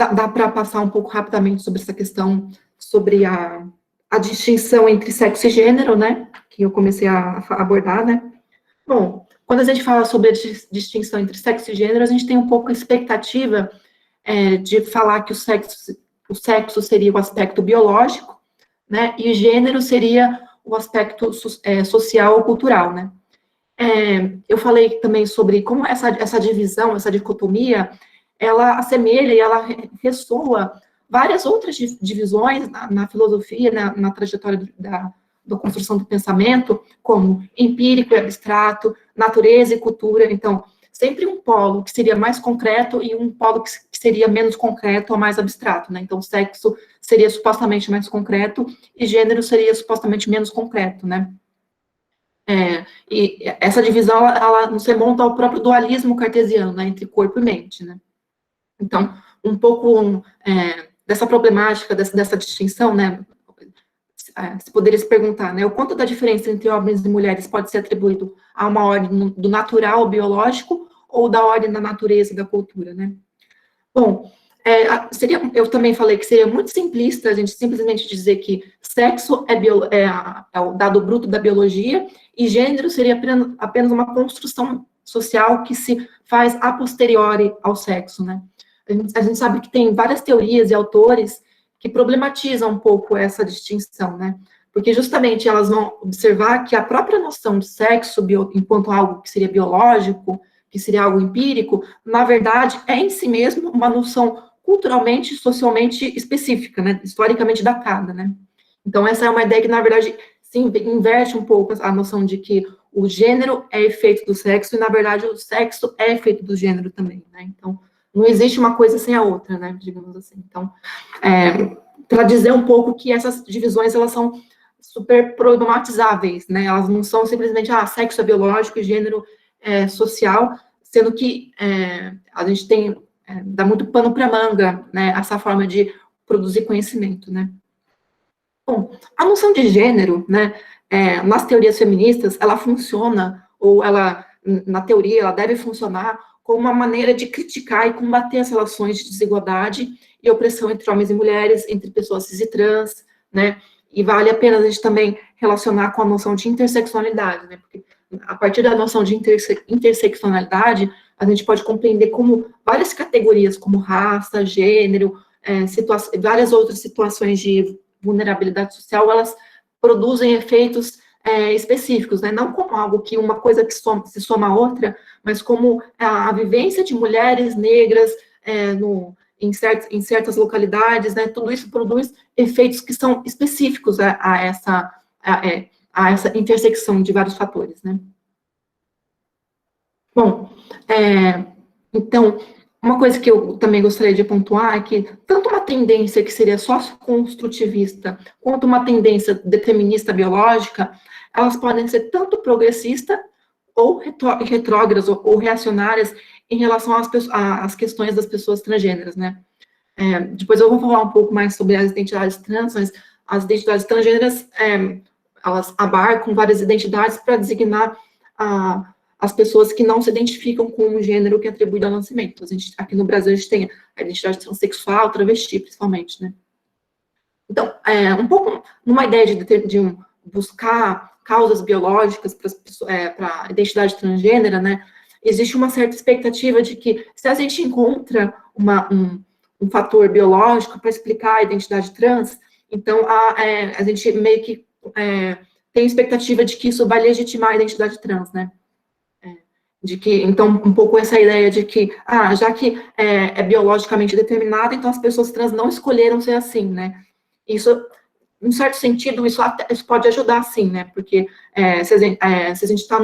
dá para passar um pouco rapidamente sobre essa questão, sobre a distinção entre sexo e gênero, né, que eu comecei a abordar, né. Bom, quando a gente fala sobre a distinção entre sexo e gênero, a gente tem um pouco a expectativa de falar que o sexo seria o aspecto biológico, né, e o gênero seria o aspecto social ou cultural, né. Eu falei também sobre como essa divisão, essa dicotomia, ela assemelha e ela ressoa várias outras divisões na filosofia, na trajetória da construção do pensamento, como empírico e abstrato, natureza e cultura. Então, sempre um polo que seria mais concreto e um polo que seria menos concreto ou mais abstrato, né? Então, sexo seria supostamente mais concreto e gênero seria supostamente menos concreto, né? E essa divisão, ela nos remonta ao próprio dualismo cartesiano, né, entre corpo e mente, né? Então, um pouco dessa problemática, dessa distinção, né, se poderia se perguntar, né, o quanto da diferença entre homens e mulheres pode ser atribuído a uma ordem do natural, biológico, ou da ordem da natureza e da cultura, né? Bom, eu também falei que seria muito simplista a gente simplesmente dizer que sexo é o dado bruto da biologia e gênero seria apenas uma construção social que se faz a posteriori ao sexo, né? A gente sabe que tem várias teorias e autores que problematizam um pouco essa distinção, né? Porque justamente elas vão observar que a própria noção de sexo enquanto algo que seria biológico, que seria algo empírico, na verdade, é em si mesmo uma noção culturalmente, socialmente específica, né, historicamente datada, né. Então, essa é uma ideia que, na verdade, se inverte um pouco a noção de que o gênero é efeito do sexo, e, na verdade, o sexo é efeito do gênero também, né. Então, não existe uma coisa sem a outra, né, digamos assim. Então, para dizer um pouco que essas divisões, elas são super problematizáveis, né, elas não são simplesmente, sexo é biológico e gênero social, sendo que a gente dá muito pano para manga, né, essa forma de produzir conhecimento, né. Bom, a noção de gênero, né, nas teorias feministas, ela funciona, ou na teoria, ela deve funcionar como uma maneira de criticar e combater as relações de desigualdade e opressão entre homens e mulheres, entre pessoas cis e trans, né, e vale a pena a gente também relacionar com a noção de interseccionalidade, né, porque a partir da noção de interseccionalidade, a gente pode compreender como várias categorias, como raça, gênero, várias outras situações de vulnerabilidade social, elas produzem efeitos específicos, né? Não como algo que uma coisa que se soma a outra, mas como a vivência de mulheres negras em certas localidades, né? Tudo isso produz efeitos que são específicos a essa intersecção de vários fatores, né? Bom, então, uma coisa que eu também gostaria de pontuar é que tanto uma tendência que seria socioconstrutivista, quanto uma tendência determinista biológica, elas podem ser tanto progressistas, ou retrógradas, ou reacionárias, em relação às questões das pessoas transgêneras, né? Depois eu vou falar um pouco mais sobre as identidades trans, mas as identidades transgêneras, elas abarcam várias identidades para designar as pessoas que não se identificam com o gênero que é atribuído ao nascimento. Aqui no Brasil, a gente tem a identidade transexual, travesti, principalmente, né? Então, um pouco numa ideia de buscar causas biológicas para a identidade transgênera, né, existe uma certa expectativa de que, se a gente encontra um fator biológico para explicar a identidade trans, então a gente meio que tem expectativa de que isso vai legitimar a identidade trans, né? Então, um pouco essa ideia de que, já que é biologicamente determinado, então as pessoas trans não escolheram ser assim, né? Isso, em certo sentido, isso pode ajudar, sim, né? Porque se a gente está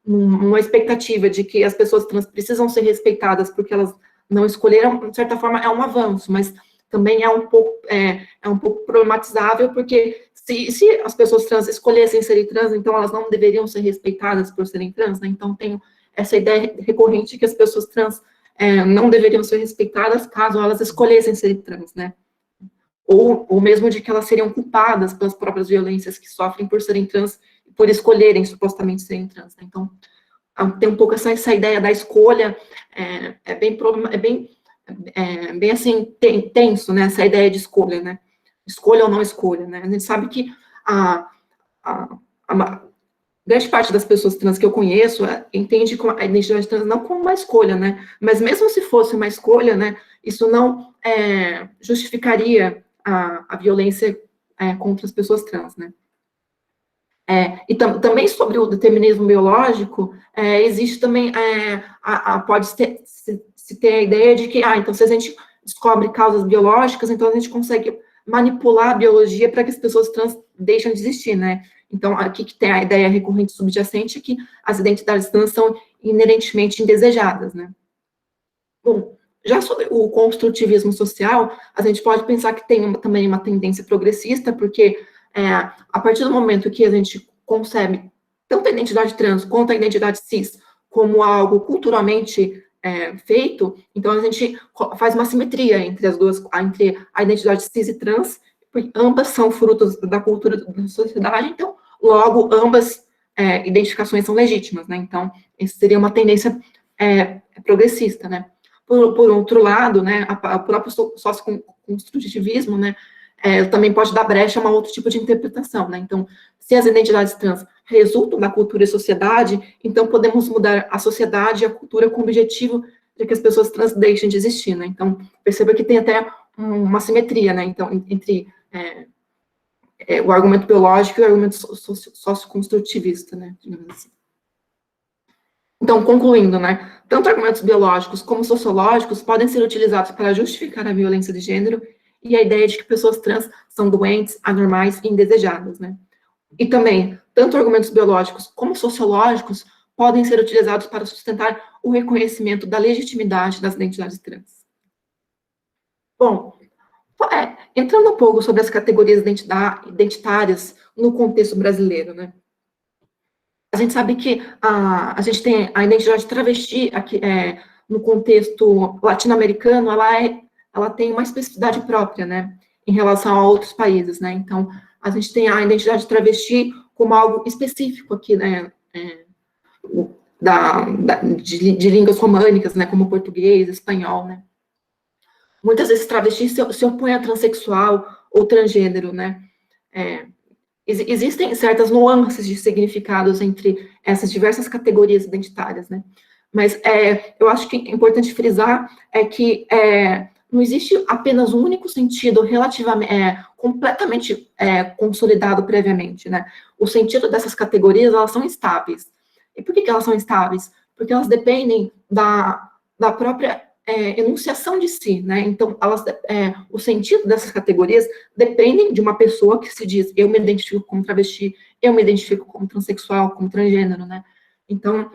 numa expectativa de que as pessoas trans precisam ser respeitadas porque elas não escolheram, de certa forma, é um avanço, mas também é um pouco problematizável, porque se as pessoas trans escolhessem serem trans, então elas não deveriam ser respeitadas por serem trans, né? Então tem essa ideia recorrente que as pessoas trans não deveriam ser respeitadas caso elas escolhessem ser trans, né? Ou mesmo de que elas seriam culpadas pelas próprias violências que sofrem por serem trans, por escolherem supostamente serem trans, né? Então, tem um pouco essa ideia da escolha, é bem bem assim, tenso, né, essa ideia de escolha, né, escolha ou não escolha, né, a gente sabe que a grande parte das pessoas trans que eu conheço entende a identidade trans não como uma escolha, né, mas mesmo se fosse uma escolha, né, isso não justificaria a violência contra as pessoas trans, né. E também sobre o determinismo biológico, existe também, pode se ter a ideia de que, então, se a gente descobre causas biológicas, então a gente consegue manipular a biologia para que as pessoas trans deixem de existir, né? Então, aqui que tem a ideia recorrente subjacente é que as identidades trans são inerentemente indesejadas, né? Bom, já sobre o construtivismo social, a gente pode pensar que tem também uma tendência progressista, porque a partir do momento que a gente concebe tanto a identidade trans quanto a identidade cis como algo culturalmente feito, então a gente faz uma simetria entre as duas, entre a identidade cis e trans, porque ambas são frutos da cultura da sociedade, então, logo, ambas identificações são legítimas, né? Então, isso seria uma tendência progressista, né? Por outro lado, né, o próprio socioconstrutivismo, né, também pode dar brecha a um outro tipo de interpretação, né, então, se as identidades trans resultam da cultura e sociedade, então podemos mudar a sociedade e a cultura com o objetivo de que as pessoas trans deixem de existir, né, então, perceba que tem até uma simetria, né, então, entre o argumento biológico e o argumento socioconstrutivista, né, digamos assim. Então, concluindo, né, tanto argumentos biológicos como sociológicos podem ser utilizados para justificar a violência de gênero e a ideia de que pessoas trans são doentes, anormais e indesejadas, né. E também, tanto argumentos biológicos como sociológicos podem ser utilizados para sustentar o reconhecimento da legitimidade das identidades trans. Bom, entrando um pouco sobre as categorias identitárias no contexto brasileiro, né. A gente sabe que a gente tem a identidade travesti aqui, no contexto latino-americano, ela tem uma especificidade própria, né, em relação a outros países, né, então, a gente tem a identidade travesti como algo específico aqui, né, de línguas românicas, né, como português, espanhol, né. Muitas vezes travestis se opõem a transexual ou transgênero, né, existem certas nuances de significados entre essas diversas categorias identitárias, né? Mas eu acho que é importante frisar que não existe apenas um único sentido relativamente, completamente consolidado previamente, né? O sentido dessas categorias, elas são instáveis. E por que elas são instáveis? Porque elas dependem da própria enunciação de si, né? Então, o sentido dessas categorias dependem de uma pessoa que se diz, eu me identifico como travesti, eu me identifico como transexual, como transgênero, né? Então,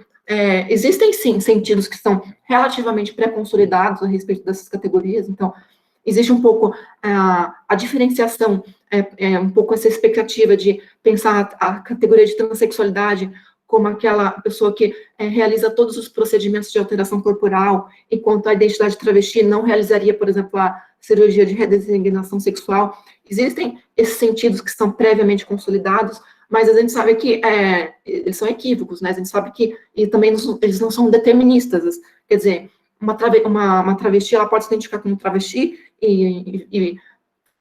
existem, sim, sentidos que são relativamente pré-consolidados a respeito dessas categorias, então, existe um pouco a diferenciação, um pouco essa expectativa de pensar a categoria de transexualidade como aquela pessoa que realiza todos os procedimentos de alteração corporal, enquanto a identidade travesti não realizaria, por exemplo, a cirurgia de redesignação sexual. Existem esses sentidos que são previamente consolidados, mas a gente sabe que eles são equívocos, né? A gente sabe que e também eles não são deterministas. Quer dizer, uma travesti, ela pode se identificar como travesti e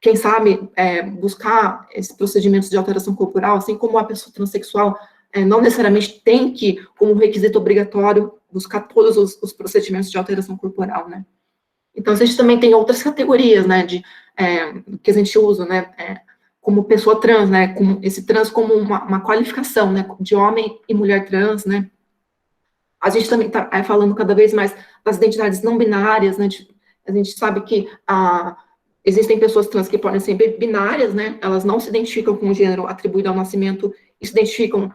quem sabe, buscar esses procedimentos de alteração corporal, assim como a pessoa transexual não necessariamente tem que, como requisito obrigatório, buscar todos os procedimentos de alteração corporal, né? Então, a gente também tem outras categorias, né, que a gente usa, né, como pessoa trans, né, como esse trans como uma qualificação, né, de homem e mulher trans, né. A gente também está falando cada vez mais das identidades não binárias, né, a gente sabe que existem pessoas trans que podem ser binárias, né, elas não se identificam com o gênero atribuído ao nascimento e se identificam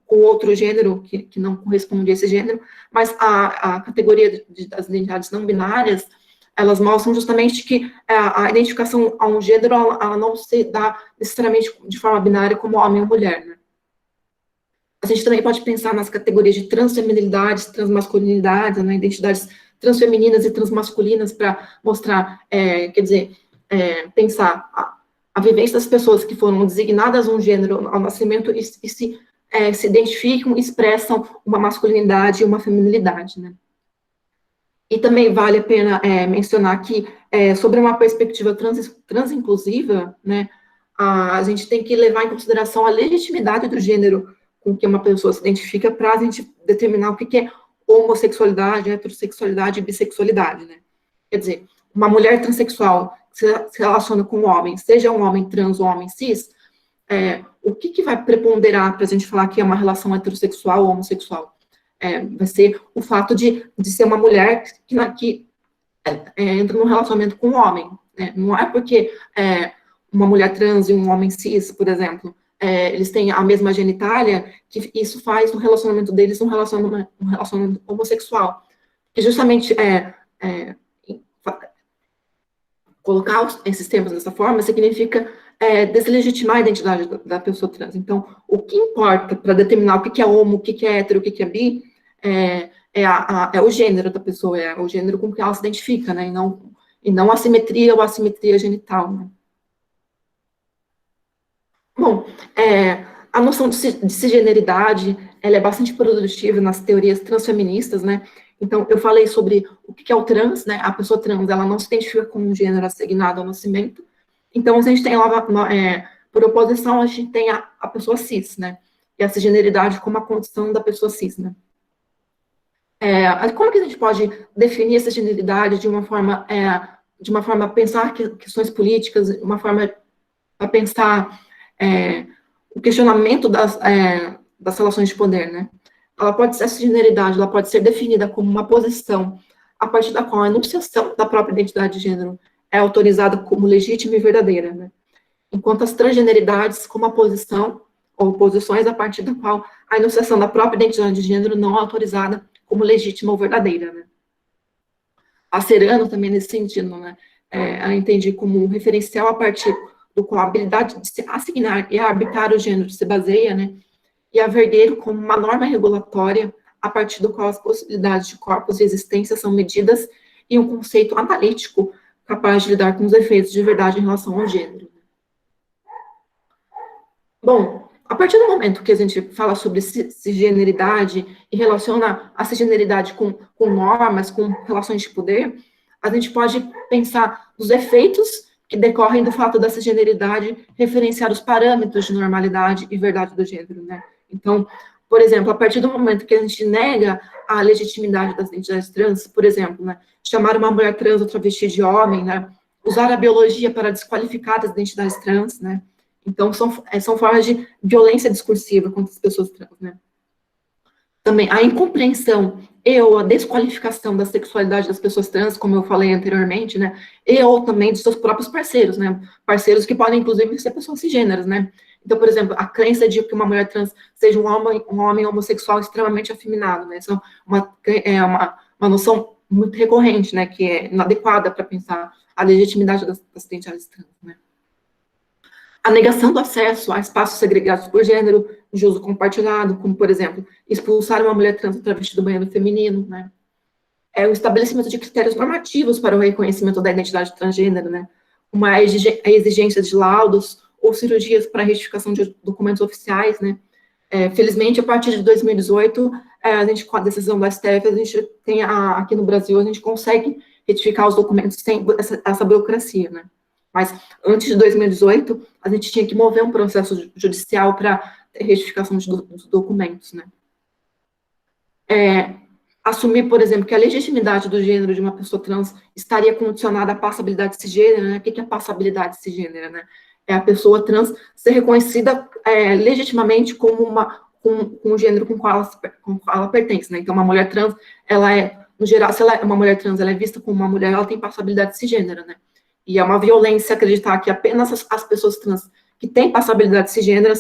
com outro gênero que não corresponde a esse gênero, mas a categoria das identidades não binárias, elas mostram justamente que a identificação a um gênero, ela não se dá necessariamente de forma binária como homem ou mulher, né? A gente também pode pensar nas categorias de transfeminilidades, transmasculinidades, né, identidades transfemininas e transmasculinas para mostrar, quer dizer, pensar a vivência das pessoas que foram designadas um gênero ao nascimento e se identificam, expressam uma masculinidade e uma feminilidade, né? E também vale a pena mencionar que, sobre uma perspectiva transinclusiva, né, a gente tem que levar em consideração a legitimidade do gênero com que uma pessoa se identifica para a gente determinar o que é homossexualidade, heterossexualidade e bissexualidade, né? Quer dizer, uma mulher transexual que se relaciona com um homem, seja um homem trans ou um homem cis, o que vai preponderar para a gente falar que é uma relação heterossexual ou homossexual? Vai ser o fato de ser uma mulher que entra num relacionamento com um homem, né? Não é porque uma mulher trans e um homem cis, por exemplo, eles têm a mesma genitália, que isso faz o relacionamento deles um relacionamento homossexual. E justamente colocar esses termos dessa forma significa deslegitimar a identidade da pessoa trans. Então, o que importa para determinar o que é homo, o que é hétero, o que é bi, é o gênero da pessoa, é o gênero com que ela se identifica, né? E não a simetria ou assimetria genital, né? Bom, a noção de cisgeneridade, ela é bastante produtiva nas teorias transfeministas, né? Então, eu falei sobre o que é o trans, né? A pessoa trans, ela não se identifica com um gênero assignado ao nascimento. Então, a gente tem lá, por oposição, a gente tem a pessoa cis, né? E a cisgeneridade como a condição da pessoa cis, né? Como que a gente pode definir essa cisgeneridade de uma forma a pensar questões políticas, uma forma a pensar o questionamento das relações de poder, né? Essa generalidade, ela pode ser definida como uma posição a partir da qual a enunciação da própria identidade de gênero é autorizada como legítima e verdadeira, né? Enquanto as transgeneridades como a posição ou posições a partir da qual a enunciação da própria identidade de gênero não é autorizada como legítima ou verdadeira, né? A Serano também nesse sentido, né? Ela entende como um referencial a partir do qual a habilidade de se assignar e arbitrar o gênero se baseia, né? E a Vergueiro como uma norma regulatória a partir do qual as possibilidades de corpos de existência são medidas e um conceito analítico capaz de lidar com os efeitos de verdade em relação ao gênero. Bom, a partir do momento que a gente fala sobre cisgeneridade e relaciona a cisgeneridade com normas, com relações de poder, a gente pode pensar nos efeitos que decorrem do fato da cisgeneridade referenciar os parâmetros de normalidade e verdade do gênero, né? Então, por exemplo, a partir do momento que a gente nega a legitimidade das identidades trans, por exemplo, né, chamar uma mulher trans ou travesti de homem, né, usar a biologia para desqualificar as identidades trans, né, então são formas de violência discursiva contra as pessoas trans, né. Também a incompreensão e ou a desqualificação da sexualidade das pessoas trans, como eu falei anteriormente, né, e ou também dos seus próprios parceiros, né, parceiros que podem, inclusive, ser pessoas cisgêneras, né. Então, por exemplo, a crença de que uma mulher trans seja um homem homossexual extremamente afeminado, né, isso é uma noção muito recorrente, né, que é inadequada para pensar a legitimidade das identidades trans, né. A negação do acesso a espaços segregados por gênero, de uso compartilhado, como, por exemplo, expulsar uma mulher trans ou travesti do banheiro feminino, né? O estabelecimento de critérios normativos para o reconhecimento da identidade transgênero, né? A exigência de laudos ou cirurgias para retificação de documentos oficiais, né? Felizmente, a partir de 2018, a gente, com a decisão do STF, a gente tem, aqui no Brasil, a gente consegue retificar os documentos sem essa burocracia, né? Mas antes de 2018, a gente tinha que mover um processo judicial para retificação dos documentos, né? Assumir, por exemplo, que a legitimidade do gênero de uma pessoa trans estaria condicionada à passabilidade cisgênera, né? O que é passabilidade cisgênera, né? É a pessoa trans ser reconhecida legitimamente como com o gênero com o qual ela pertence, né? Então, uma mulher trans, no geral, se ela é uma mulher trans, ela é vista como uma mulher, ela tem passabilidade cisgênera, né? E é uma violência acreditar que apenas as pessoas trans que têm passabilidade cisgênera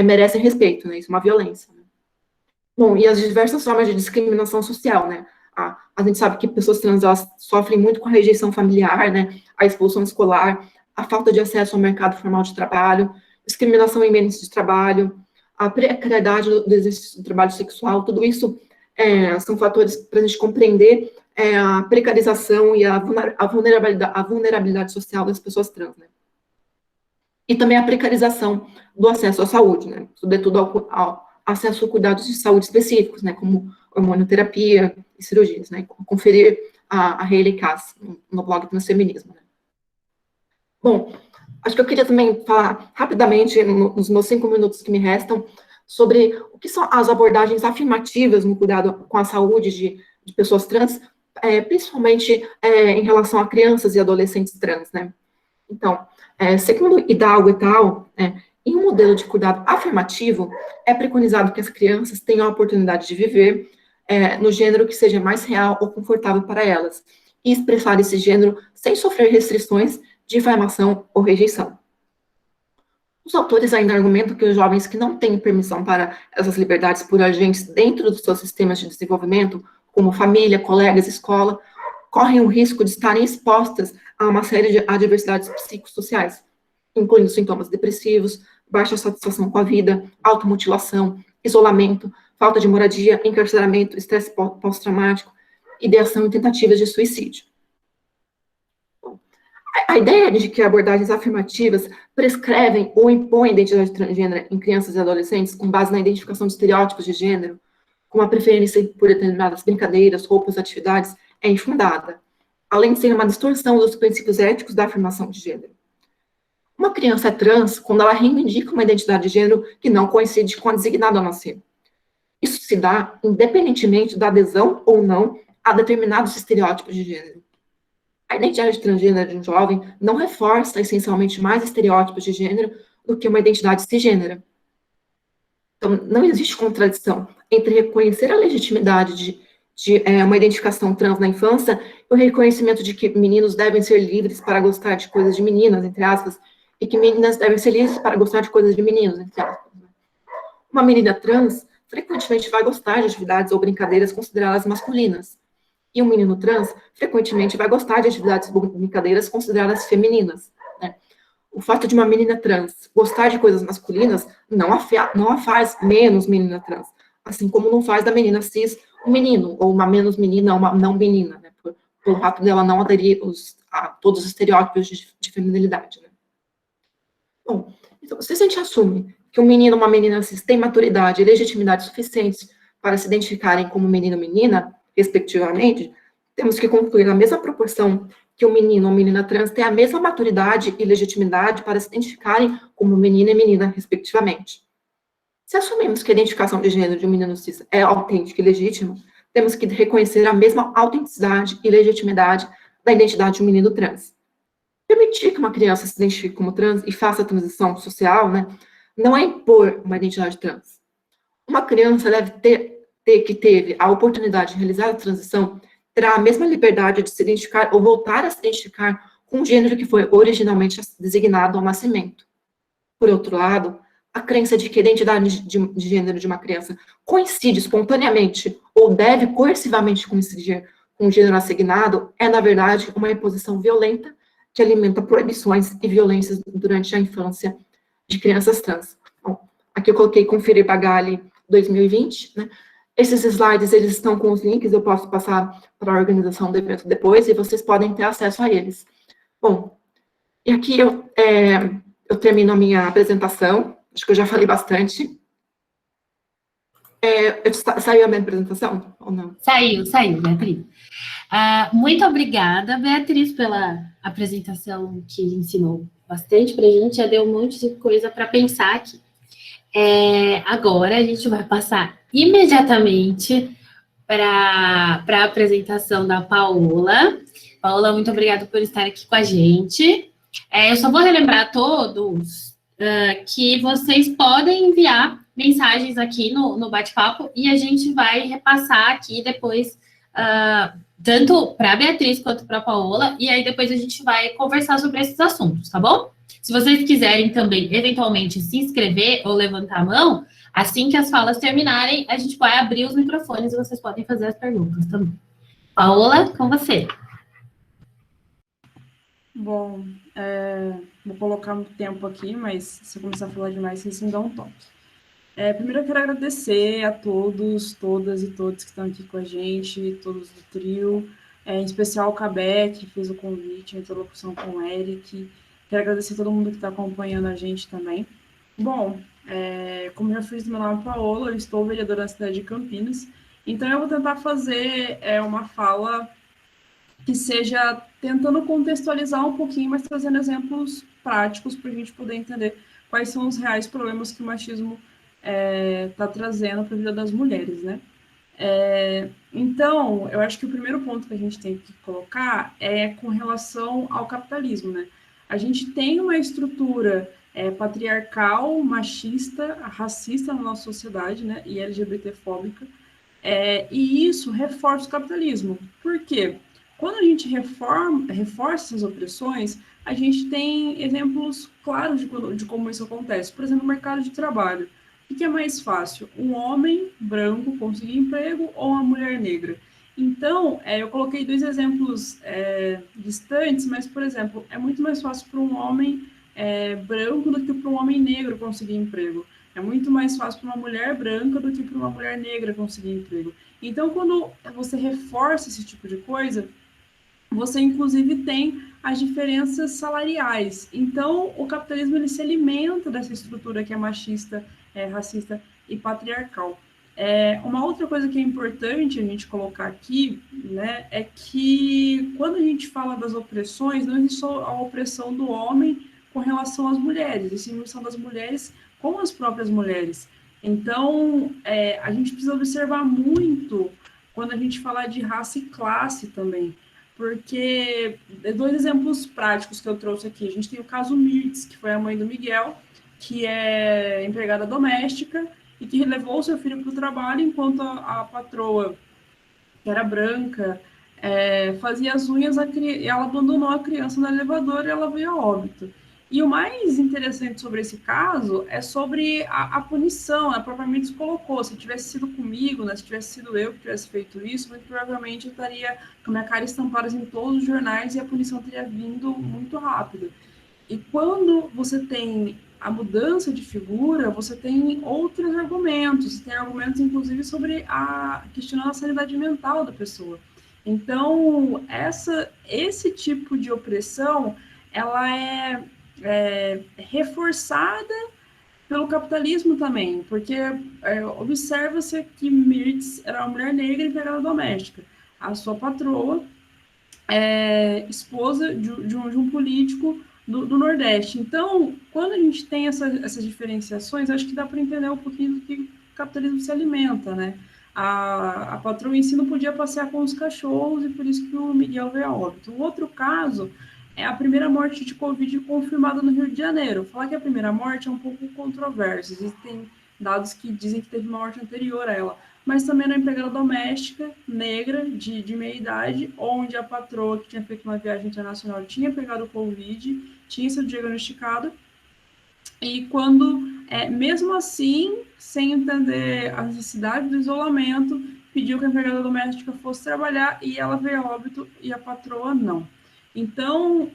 merecem respeito, né? Isso é uma violência. Né? Bom, e as diversas formas de discriminação social, né? A gente sabe que pessoas trans, elas sofrem muito com a rejeição familiar, né? A expulsão escolar, a falta de acesso ao mercado formal de trabalho, discriminação em ambientes de trabalho, a precariedade do exercício do trabalho sexual, tudo isso são fatores para a gente compreender a precarização e a vulnerabilidade social das pessoas trans, né? E também a precarização do acesso à saúde, né? Sobretudo ao acesso a cuidados de saúde específicos, né? Como hormonioterapia e cirurgias, né? Conferir a Hayley Cass, no blog Transfeminismo, né? Bom, acho que eu queria também falar rapidamente, nos meus 5 minutos que me restam, sobre o que são as abordagens afirmativas no cuidado com a saúde de pessoas trans, principalmente em relação a crianças e adolescentes trans, né? Então, segundo Hidalgo et al., em um modelo de cuidado afirmativo, é preconizado que as crianças tenham a oportunidade de viver no gênero que seja mais real ou confortável para elas, e expressar esse gênero sem sofrer restrições, difamação ou rejeição. Os autores ainda argumentam que os jovens que não têm permissão para essas liberdades por agentes dentro dos seus sistemas de desenvolvimento, como família, colegas, escola, correm o risco de estarem expostas a uma série de adversidades psicossociais, incluindo sintomas depressivos, baixa satisfação com a vida, automutilação, isolamento, falta de moradia, encarceramento, estresse pós-traumático, ideação e tentativas de suicídio. A ideia de que abordagens afirmativas prescrevem ou impõem identidade transgênera em crianças e adolescentes com base na identificação de estereótipos de gênero, com a preferência por determinadas brincadeiras, roupas, atividades, é infundada, além de ser uma distorção dos princípios éticos da afirmação de gênero. Uma criança é trans quando ela reivindica uma identidade de gênero que não coincide com a designada ao nascer. Isso se dá independentemente da adesão ou não a determinados estereótipos de gênero. A identidade transgênero de um jovem não reforça essencialmente mais estereótipos de gênero do que uma identidade cisgênera. Então, não existe contradição entre reconhecer a legitimidade de uma identificação trans na infância e o reconhecimento de que meninos devem ser livres para gostar de coisas de meninas, entre aspas, e que meninas devem ser livres para gostar de coisas de meninos, entre aspas. Uma menina trans frequentemente vai gostar de atividades ou brincadeiras consideradas masculinas, e um menino trans frequentemente vai gostar de atividades ou brincadeiras consideradas femininas, né? O fato de uma menina trans gostar de coisas masculinas não a faz menos menina trans, assim como não faz da menina cis um menino, ou uma menos menina, uma não menina, né? Pelo fato dela não aderir a todos os estereótipos de feminilidade, né? Bom, então, se a gente assume que um menino ou uma menina cis tem maturidade e legitimidade suficientes para se identificarem como menino ou menina, respectivamente, temos que concluir na mesma proporção que o menino ou menina trans tem a mesma maturidade e legitimidade para se identificarem como menino e menina, respectivamente. Se assumimos que a identificação de gênero de um menino cis é autêntica e legítima, temos que reconhecer a mesma autenticidade e legitimidade da identidade de um menino trans. Permitir que uma criança se identifique como trans e faça a transição social, né, não é impor uma identidade trans. Uma criança deve que teve a oportunidade de realizar a transição, terá a mesma liberdade de se identificar ou voltar a se identificar com o gênero que foi originalmente designado ao nascimento. Por outro lado, a crença de que a identidade de gênero de uma criança coincide espontaneamente ou deve coercivamente coincidir com o gênero assignado é, na verdade, uma imposição violenta que alimenta proibições e violências durante a infância de crianças trans. Bom, aqui eu coloquei Conferir Bagali 2020, né? Esses slides, eles estão com os links, eu posso passar para a organização do evento depois, e vocês podem ter acesso a eles. Bom, e aqui eu termino a minha apresentação, acho que eu já falei bastante. Saiu a minha apresentação, ou não? Saiu, Beatriz. Muito obrigada, Beatriz, pela apresentação que ensinou bastante para a gente, já deu um monte de coisa para pensar aqui. Agora a gente vai passar imediatamente para a apresentação da Paola. Paola, muito obrigada por estar aqui com a gente. Eu só vou relembrar a todos que vocês podem enviar mensagens aqui no bate-papo e a gente vai repassar aqui depois, tanto para a Beatriz quanto para a Paola, e aí depois a gente vai conversar sobre esses assuntos, tá bom? Se vocês quiserem também, eventualmente, se inscrever ou levantar a mão, assim que as falas terminarem, a gente vai abrir os microfones e vocês podem fazer as perguntas também. Paola, com você. Bom, vou colocar muito tempo aqui, mas se eu começar a falar demais, vocês me dão um toque. Primeiro eu quero agradecer a todos, todas e todos que estão aqui com a gente, todos do trio, em especial o Cabé, que fez o convite, a interlocução com o Eric. Quero agradecer a todo mundo que está acompanhando a gente também. Bom, como eu já fiz, meu nome é Paola, eu estou vereadora da cidade de Campinas, então eu vou tentar fazer uma fala que seja tentando contextualizar um pouquinho, mas trazendo exemplos práticos para a gente poder entender quais são os reais problemas que o machismo está trazendo para a vida das mulheres, né? Então, eu acho que o primeiro ponto que a gente tem que colocar é com relação ao capitalismo, né? A gente tem uma estrutura patriarcal, machista, racista na nossa sociedade, né? E LGBTfóbica, e isso reforça o capitalismo. Por quê? Quando a gente reforça essas opressões, a gente tem exemplos claros de como isso acontece. Por exemplo, no mercado de trabalho. O que é mais fácil? Um homem branco conseguir emprego ou uma mulher negra? Então, eu coloquei dois exemplos distantes, mas, por exemplo, é muito mais fácil para um homem branco do que para um homem negro conseguir emprego. É muito mais fácil para uma mulher branca do que para uma mulher negra conseguir emprego. Então, quando você reforça esse tipo de coisa, você inclusive tem as diferenças salariais. Então, o capitalismo ele se alimenta dessa estrutura que é machista, racista e patriarcal. Uma outra coisa que é importante a gente colocar aqui, né, é que quando a gente fala das opressões, não existe só a opressão do homem com relação às mulheres, existe a opressão das mulheres com as próprias mulheres. Então, a gente precisa observar muito quando a gente fala de raça e classe também, porque dois exemplos práticos que eu trouxe aqui. A gente tem o caso Mirtz, que foi a mãe do Miguel, que é empregada doméstica e que levou seu filho para o trabalho enquanto a patroa, que era branca, fazia as unhas, ela abandonou a criança no elevador e ela veio a óbito. E o mais interessante sobre esse caso é sobre a punição, a propriamente se colocou. Se tivesse sido comigo, né, se tivesse sido eu que tivesse feito isso, muito provavelmente eu estaria com a minha cara estampada em todos os jornais e a punição teria vindo muito rápido. E quando você tem a mudança de figura, você tem outros argumentos, tem argumentos, inclusive, sobre questionando a sanidade mental da pessoa. Então, esse tipo de opressão, ela é reforçada pelo capitalismo também, porque observa-se que Mirtz era uma mulher negra e empregada doméstica. A sua patroa esposa de um político do Nordeste. Então, quando a gente tem essas diferenciações, acho que dá para entender um pouquinho do que o capitalismo se alimenta, né? A patroa em si não podia passear com os cachorros e por isso que o Miguel veio a óbito. O outro caso é a primeira morte de Covid confirmada no Rio de Janeiro. Falar que a primeira morte é um pouco controverso. Existem dados que dizem que teve uma morte anterior a ela, mas também na empregada doméstica, negra, de meia idade, onde a patroa que tinha feito uma viagem internacional tinha pegado o Covid, tinha sido diagnosticado, e quando, mesmo assim, sem entender a necessidade do isolamento, pediu que a empregada doméstica fosse trabalhar e ela veio a óbito e a patroa não. Então,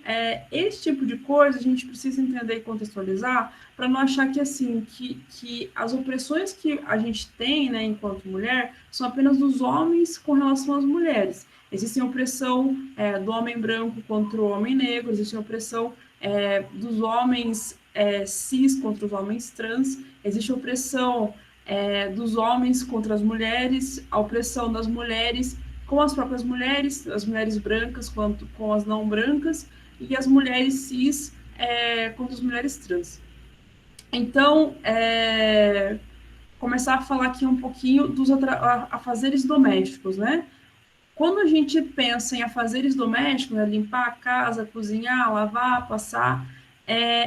esse tipo de coisa a gente precisa entender e contextualizar para não achar que, assim, que as opressões que a gente tem, né, enquanto mulher, são apenas dos homens com relação às mulheres. Existe a opressão do homem branco contra o homem negro, existe a opressão dos homens cis contra os homens trans, existe a opressão dos homens contra as mulheres, a opressão das mulheres com as próprias mulheres, as mulheres brancas quanto com as não brancas, e as mulheres cis contra as mulheres trans. Então, começar a falar aqui um pouquinho dos afazeres domésticos, né? Quando a gente pensa em afazeres domésticos, né, limpar a casa, cozinhar, lavar, passar,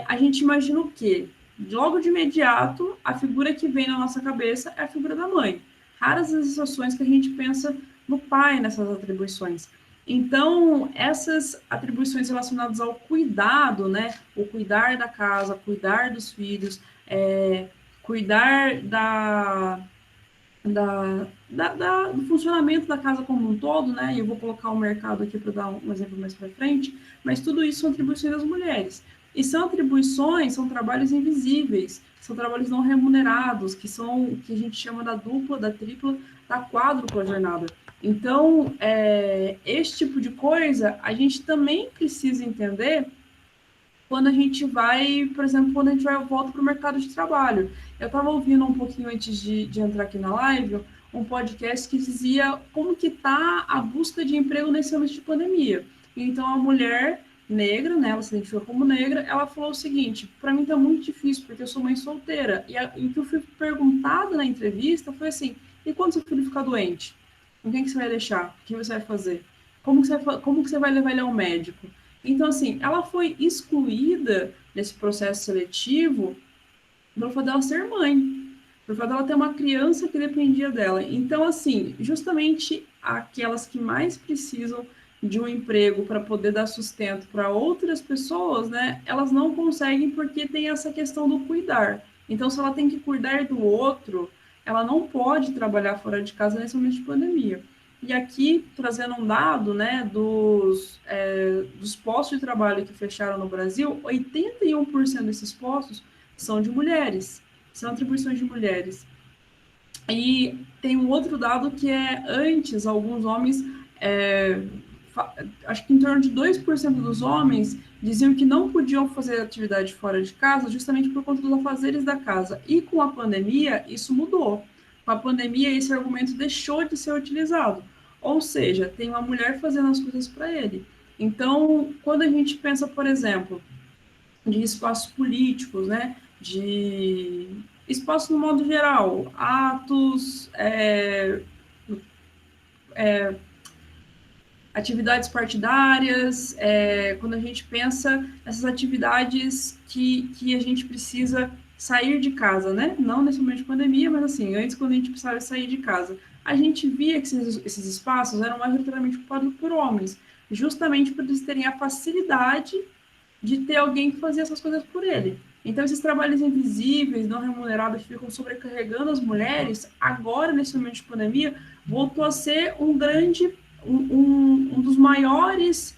a gente imagina o quê? Logo de imediato, a figura que vem na nossa cabeça é a figura da mãe. Raras as situações que a gente pensa no pai nessas atribuições. Então, essas atribuições relacionadas ao cuidado, né? O cuidar da casa, cuidar dos filhos, cuidar do funcionamento da casa como um todo, né? E eu vou colocar o mercado aqui para dar um exemplo mais para frente, mas tudo isso são atribuições das mulheres. E são atribuições, são trabalhos invisíveis, são trabalhos não remunerados, que a gente chama da dupla, da tripla, da quádrupla jornada. Então, esse tipo de coisa, a gente também precisa entender quando a gente vai, por exemplo, volta para o mercado de trabalho. Eu estava ouvindo um pouquinho antes de entrar aqui na live, um podcast que dizia como que está a busca de emprego nesse ano de pandemia. Então, a mulher negra, né, ela se identificou como negra, ela falou o seguinte: para mim está muito difícil, porque eu sou mãe solteira. E o que eu fui perguntada na entrevista foi assim: e quando seu filho ficar doente? Com quem que você vai deixar? O que você vai fazer? Como que você vai levar ele ao médico? Então, assim, ela foi excluída desse processo seletivo pelo fato dela ser mãe, pelo fato dela ter uma criança que dependia dela. Então, assim, justamente aquelas que mais precisam de um emprego para poder dar sustento para outras pessoas, né, elas não conseguem porque tem essa questão do cuidar. Então, se ela tem que cuidar do outro, ela não pode trabalhar fora de casa nesse momento de pandemia. E aqui, trazendo um dado, né, dos postos de trabalho que fecharam no Brasil, 81% desses postos são de mulheres, são atribuições de mulheres. E tem um outro dado que é, antes, alguns homens, acho que em torno de 2% dos homens diziam que não podiam fazer atividade fora de casa justamente por conta dos afazeres da casa. E com a pandemia, isso mudou. Com a pandemia, esse argumento deixou de ser utilizado. Ou seja, tem uma mulher fazendo as coisas para ele. Então, quando a gente pensa, por exemplo, de espaços políticos, né, de espaço no modo geral, atos, atividades partidárias, quando a gente pensa nessas atividades que a gente precisa sair de casa, né? Não nesse momento de pandemia, mas assim, antes quando a gente precisava sair de casa, a gente via que esses espaços eram majoritariamente ocupados por homens, justamente por eles terem a facilidade de ter alguém que fazia essas coisas por ele. Então, esses trabalhos invisíveis, não remunerados, que ficam sobrecarregando as mulheres, agora, nesse momento de pandemia, voltou a ser um dos maiores,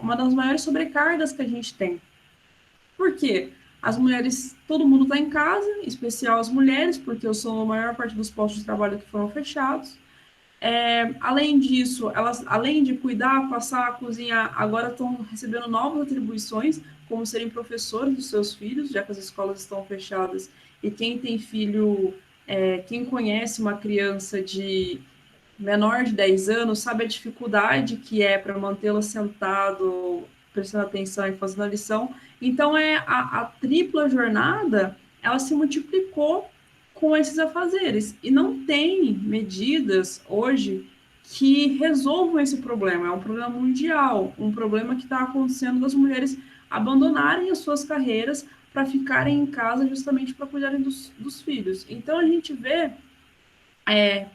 uma das maiores sobrecargas que a gente tem. Por quê? As mulheres, todo mundo está em casa, em especial as mulheres, porque eu sou a maior parte dos postos de trabalho que foram fechados. Além disso, elas, além de cuidar, passar, cozinhar, agora estão recebendo novas atribuições, como serem professores dos seus filhos, já que as escolas estão fechadas. E quem tem filho, quem conhece uma criança de menor de 10 anos, sabe a dificuldade que é para mantê-la sentado, prestando atenção e fazendo a lição. Então, a tripla jornada, ela se multiplicou com esses afazeres. E não tem medidas hoje que resolvam esse problema. É um problema mundial, um problema que está acontecendo das mulheres abandonarem as suas carreiras para ficarem em casa justamente para cuidarem dos filhos. Então, a gente vê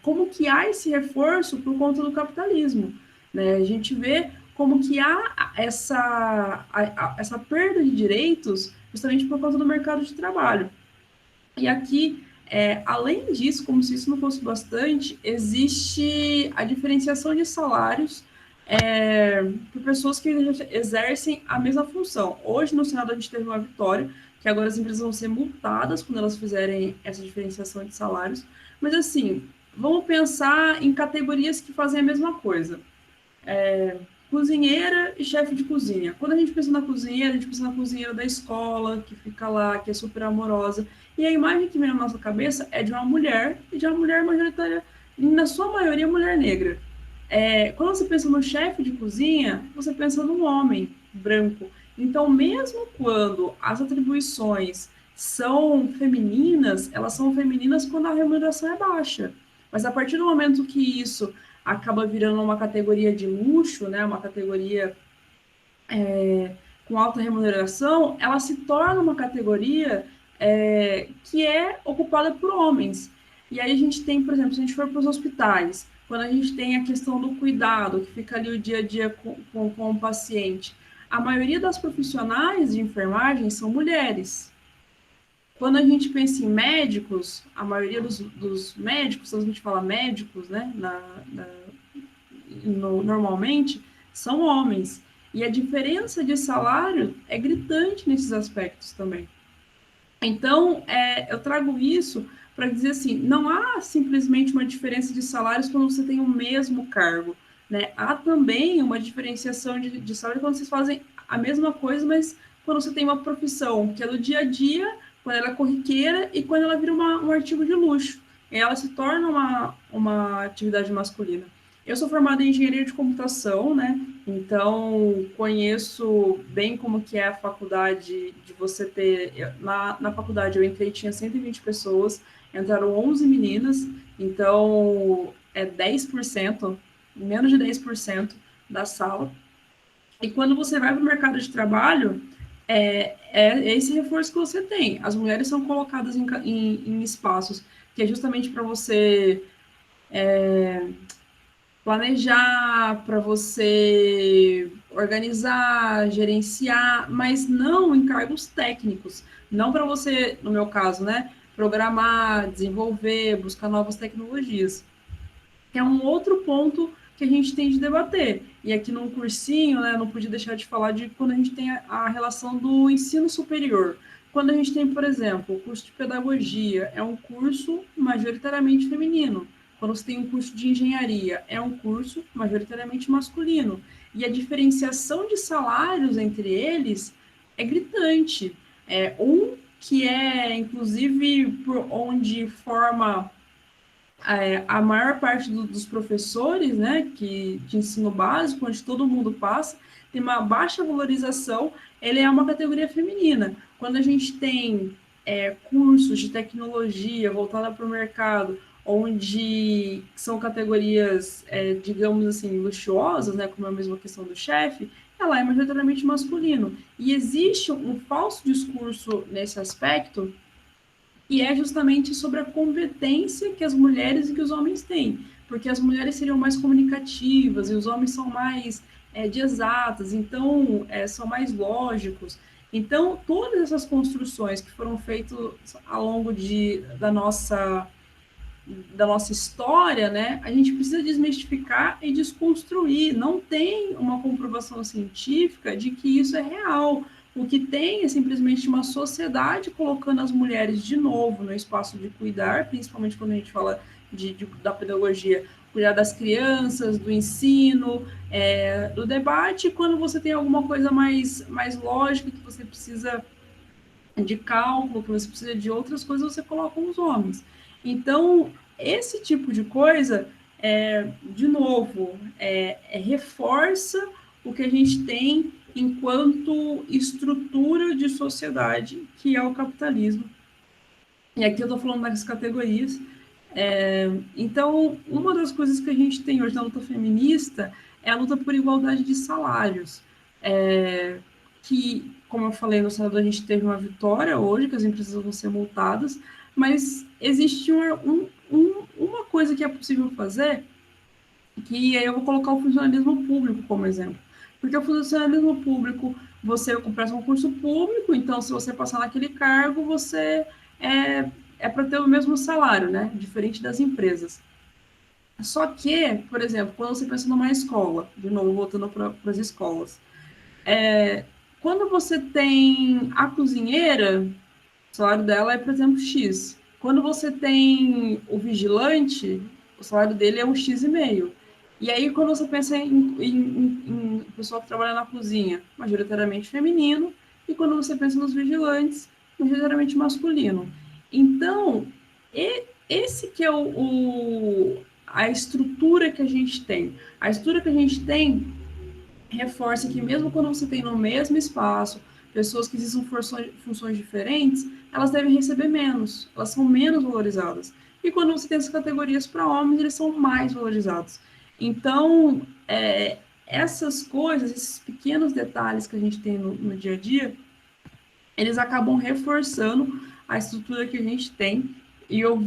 como que há esse reforço por conta do capitalismo, né? A gente vê como que há essa perda de direitos justamente por conta do mercado de trabalho. E aqui, além disso, como se isso não fosse bastante, existe a diferenciação de salários por pessoas que exercem a mesma função. Hoje, no Senado, a gente teve uma vitória, que agora as empresas vão ser multadas quando elas fizerem essa diferenciação de salários. Mas, assim, vamos pensar em categorias que fazem a mesma coisa. Cozinheira e chefe de cozinha. Quando a gente pensa na cozinheira, a gente pensa na cozinheira da escola, que fica lá, que é super amorosa. E a imagem que vem na nossa cabeça é de uma mulher, e de uma mulher majoritária, na sua maioria, mulher negra. Quando você pensa no chefe de cozinha, você pensa num homem branco. Então, mesmo quando as atribuições são femininas, elas são femininas quando a remuneração é baixa. Mas a partir do momento que isso acaba virando uma categoria de luxo, né, uma categoria com alta remuneração, ela se torna uma categoria que é ocupada por homens. E aí a gente tem, por exemplo, se a gente for para os hospitais, quando a gente tem a questão do cuidado, que fica ali o dia a dia com o paciente, a maioria das profissionais de enfermagem são mulheres. Quando a gente pensa em médicos, a maioria dos médicos, quando a gente fala médicos, né, normalmente, são homens. E a diferença de salário é gritante nesses aspectos também. Então, eu trago isso para dizer assim, não há simplesmente uma diferença de salários quando você tem o mesmo cargo, né? Há também uma diferenciação de salário quando vocês fazem a mesma coisa, mas quando você tem uma profissão que é do dia a dia, quando ela é corriqueira e quando ela vira um artigo de luxo. ela se torna uma atividade masculina. Eu sou formada em engenharia de computação, né? Então, conheço bem como que é a faculdade de você ter... Na faculdade eu entrei, tinha 120 pessoas, entraram 11 meninas, então é 10%, menos de 10% da sala. E quando você vai para o mercado de trabalho, é esse reforço que você tem. As mulheres são colocadas em espaços que é justamente para você planejar, para você organizar, gerenciar, mas não em cargos técnicos. Não para você, no meu caso, né, programar, desenvolver, buscar novas tecnologias. É um outro ponto que a gente tem de debater. E aqui no cursinho, né, não podia deixar de falar de quando a gente tem a relação do ensino superior. Quando a gente tem, por exemplo, o curso de pedagogia, é um curso majoritariamente feminino. Quando você tem um curso de engenharia, é um curso majoritariamente masculino. E a diferenciação de salários entre eles é gritante. Um que é, inclusive, por onde forma a maior parte dos professores, né, de ensino básico, onde todo mundo passa, tem uma baixa valorização, ele é uma categoria feminina. Quando a gente tem cursos de tecnologia voltada para o mercado, onde são categorias, digamos assim, luxuosas, né, como é a mesma questão do chefe, ela é majoritariamente masculino. E existe um falso discurso nesse aspecto, e é justamente sobre a competência que as mulheres e que os homens têm, porque as mulheres seriam mais comunicativas e os homens são mais de exatas, então são mais lógicos. Então, todas essas construções que foram feitas ao longo da nossa história, né, a gente precisa desmistificar e desconstruir. Não tem uma comprovação científica de que isso é real. O que tem é simplesmente uma sociedade colocando as mulheres de novo no espaço de cuidar, principalmente quando a gente fala da pedagogia, cuidar das crianças, do ensino, do debate, quando você tem alguma coisa mais lógica, que você precisa de cálculo, que você precisa de outras coisas, você coloca os homens. Então, esse tipo de coisa, de novo, reforça o que a gente tem enquanto estrutura de sociedade, que é o capitalismo. E aqui eu estou falando das categorias. Então, uma das coisas que a gente tem hoje na luta feminista é a luta por igualdade de salários, que, como eu falei, no Senado a gente teve uma vitória hoje, que as empresas vão ser multadas, mas existe uma coisa que é possível fazer, que aí eu vou colocar o funcionalismo público como exemplo. Porque o funcionalismo público, você presta um concurso público, então se você passar naquele cargo, você é para ter o mesmo salário, né? Diferente das empresas. Só que, por exemplo, quando você pensa numa escola, de novo, voltando para as escolas, quando você tem a cozinheira, o salário dela é, por exemplo, X. Quando você tem o vigilante, o salário dele é um X,5. E aí, quando você pensa em pessoal que trabalha na cozinha, majoritariamente feminino, e quando você pensa nos vigilantes, majoritariamente masculino. Então, esse que é a estrutura que a gente tem. A estrutura que a gente tem reforça que mesmo quando você tem no mesmo espaço pessoas que exercem funções diferentes, elas devem receber menos, elas são menos valorizadas. E quando você tem essas categorias para homens, eles são mais valorizados. Então, essas coisas, esses pequenos detalhes que a gente tem no dia a dia, eles acabam reforçando a estrutura que a gente tem. E eu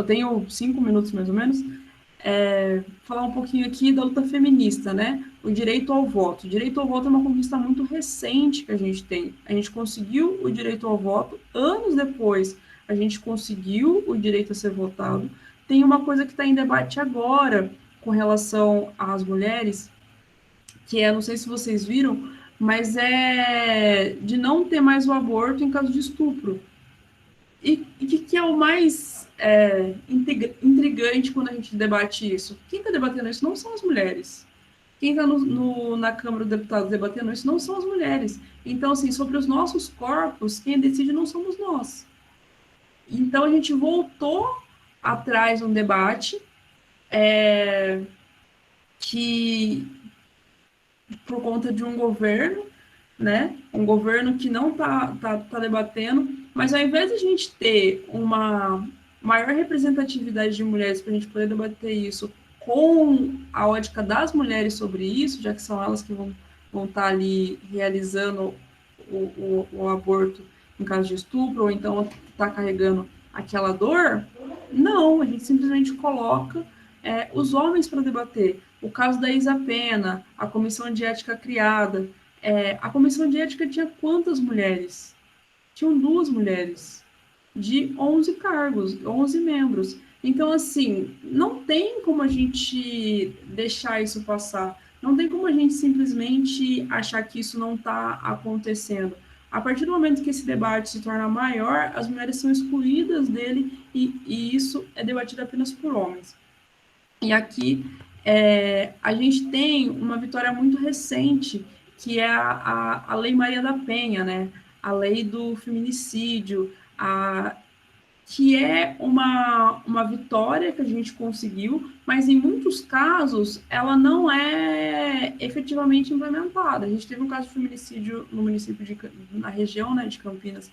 tenho 5 minutos mais ou menos, falar um pouquinho aqui da luta feminista, né? O direito ao voto. O direito ao voto é uma conquista muito recente que a gente tem. A gente conseguiu o direito ao voto, anos depois a gente conseguiu o direito a ser votado. Tem uma coisa que está em debate agora com relação às mulheres, que não sei se vocês viram, mas é de não ter mais o aborto em caso de estupro. E o que é o mais intrigante quando a gente debate isso? Quem está debatendo isso não são as mulheres. Quem está na Câmara dos Deputados debatendo isso não são as mulheres. Então, assim, sobre os nossos corpos, quem decide não somos nós. Então, a gente voltou atrás um debate que, por conta de um governo, né? Um governo que não tá debatendo, mas ao invés de a gente ter uma maior representatividade de mulheres para a gente poder debater isso com a ótica das mulheres sobre isso, já que são elas que vão estar ali realizando o aborto em caso de estupro, ou então está carregando aquela dor, não, a gente simplesmente coloca os homens para debater. O caso da Isa Pena, a comissão de ética criada, a comissão de ética tinha quantas mulheres? Tinham 2 mulheres, de 11 cargos, 11 membros. Então, assim, não tem como a gente deixar isso passar. Não tem como a gente simplesmente achar que isso não está acontecendo. A partir do momento que esse debate se torna maior, as mulheres são excluídas dele e isso é debatido apenas por homens. E aqui a gente tem uma vitória muito recente, que é a Lei Maria da Penha, né? A lei do feminicídio, que é uma vitória que a gente conseguiu, mas em muitos casos ela não é efetivamente implementada. A gente teve um caso de feminicídio no município na região, né, de Campinas,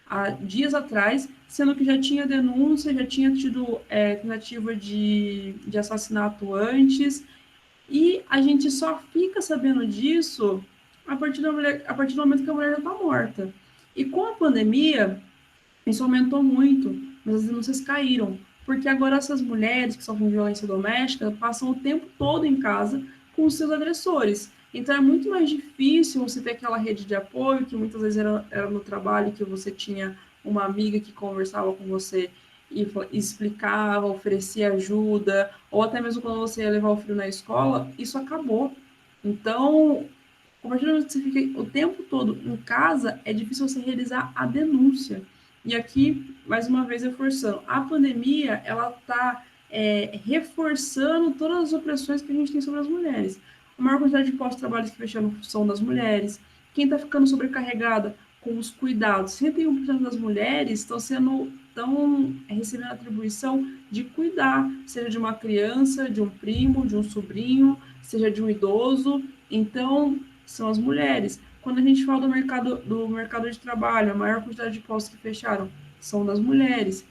há dias atrás, sendo que já tinha denúncia, já tinha tido tentativa de assassinato antes, e a gente só fica sabendo disso a partir do momento que a mulher já está morta. E com a pandemia, isso aumentou muito, mas as denúncias caíram, porque agora essas mulheres que sofrem violência doméstica passam o tempo todo em casa com os seus agressores. Então é muito mais difícil você ter aquela rede de apoio, que muitas vezes era no trabalho, que você tinha uma amiga que conversava com você e explicava, oferecia ajuda, ou até mesmo quando você ia levar o filho na escola, isso acabou. Então, a partir do momento que você fica o tempo todo em casa, é difícil você realizar a denúncia. E aqui, mais uma vez, reforçando, a pandemia, ela está reforçando todas as opressões que a gente tem sobre as mulheres. A maior quantidade de pós-trabalhos que fecharam são das mulheres. Quem está ficando sobrecarregada com os cuidados, 61% das mulheres estão recebendo a atribuição de cuidar, seja de uma criança, de um primo, de um sobrinho, seja de um idoso. Então, são as mulheres. Quando a gente fala do mercado de trabalho, a maior quantidade de postos que fecharam são das mulheres.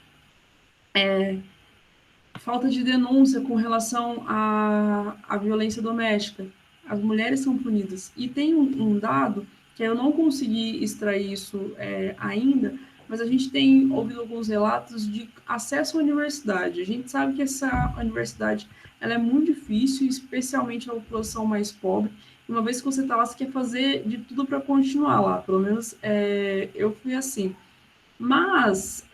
Falta de denúncia com relação à violência doméstica. As mulheres são punidas. E tem um dado, que eu não consegui extrair isso ainda, mas a gente tem ouvido alguns relatos de acesso à universidade. A gente sabe que essa universidade ela é muito difícil, especialmente na população mais pobre. Uma vez que você está lá, você quer fazer de tudo para continuar lá. Pelo menos eu fui assim. Mas,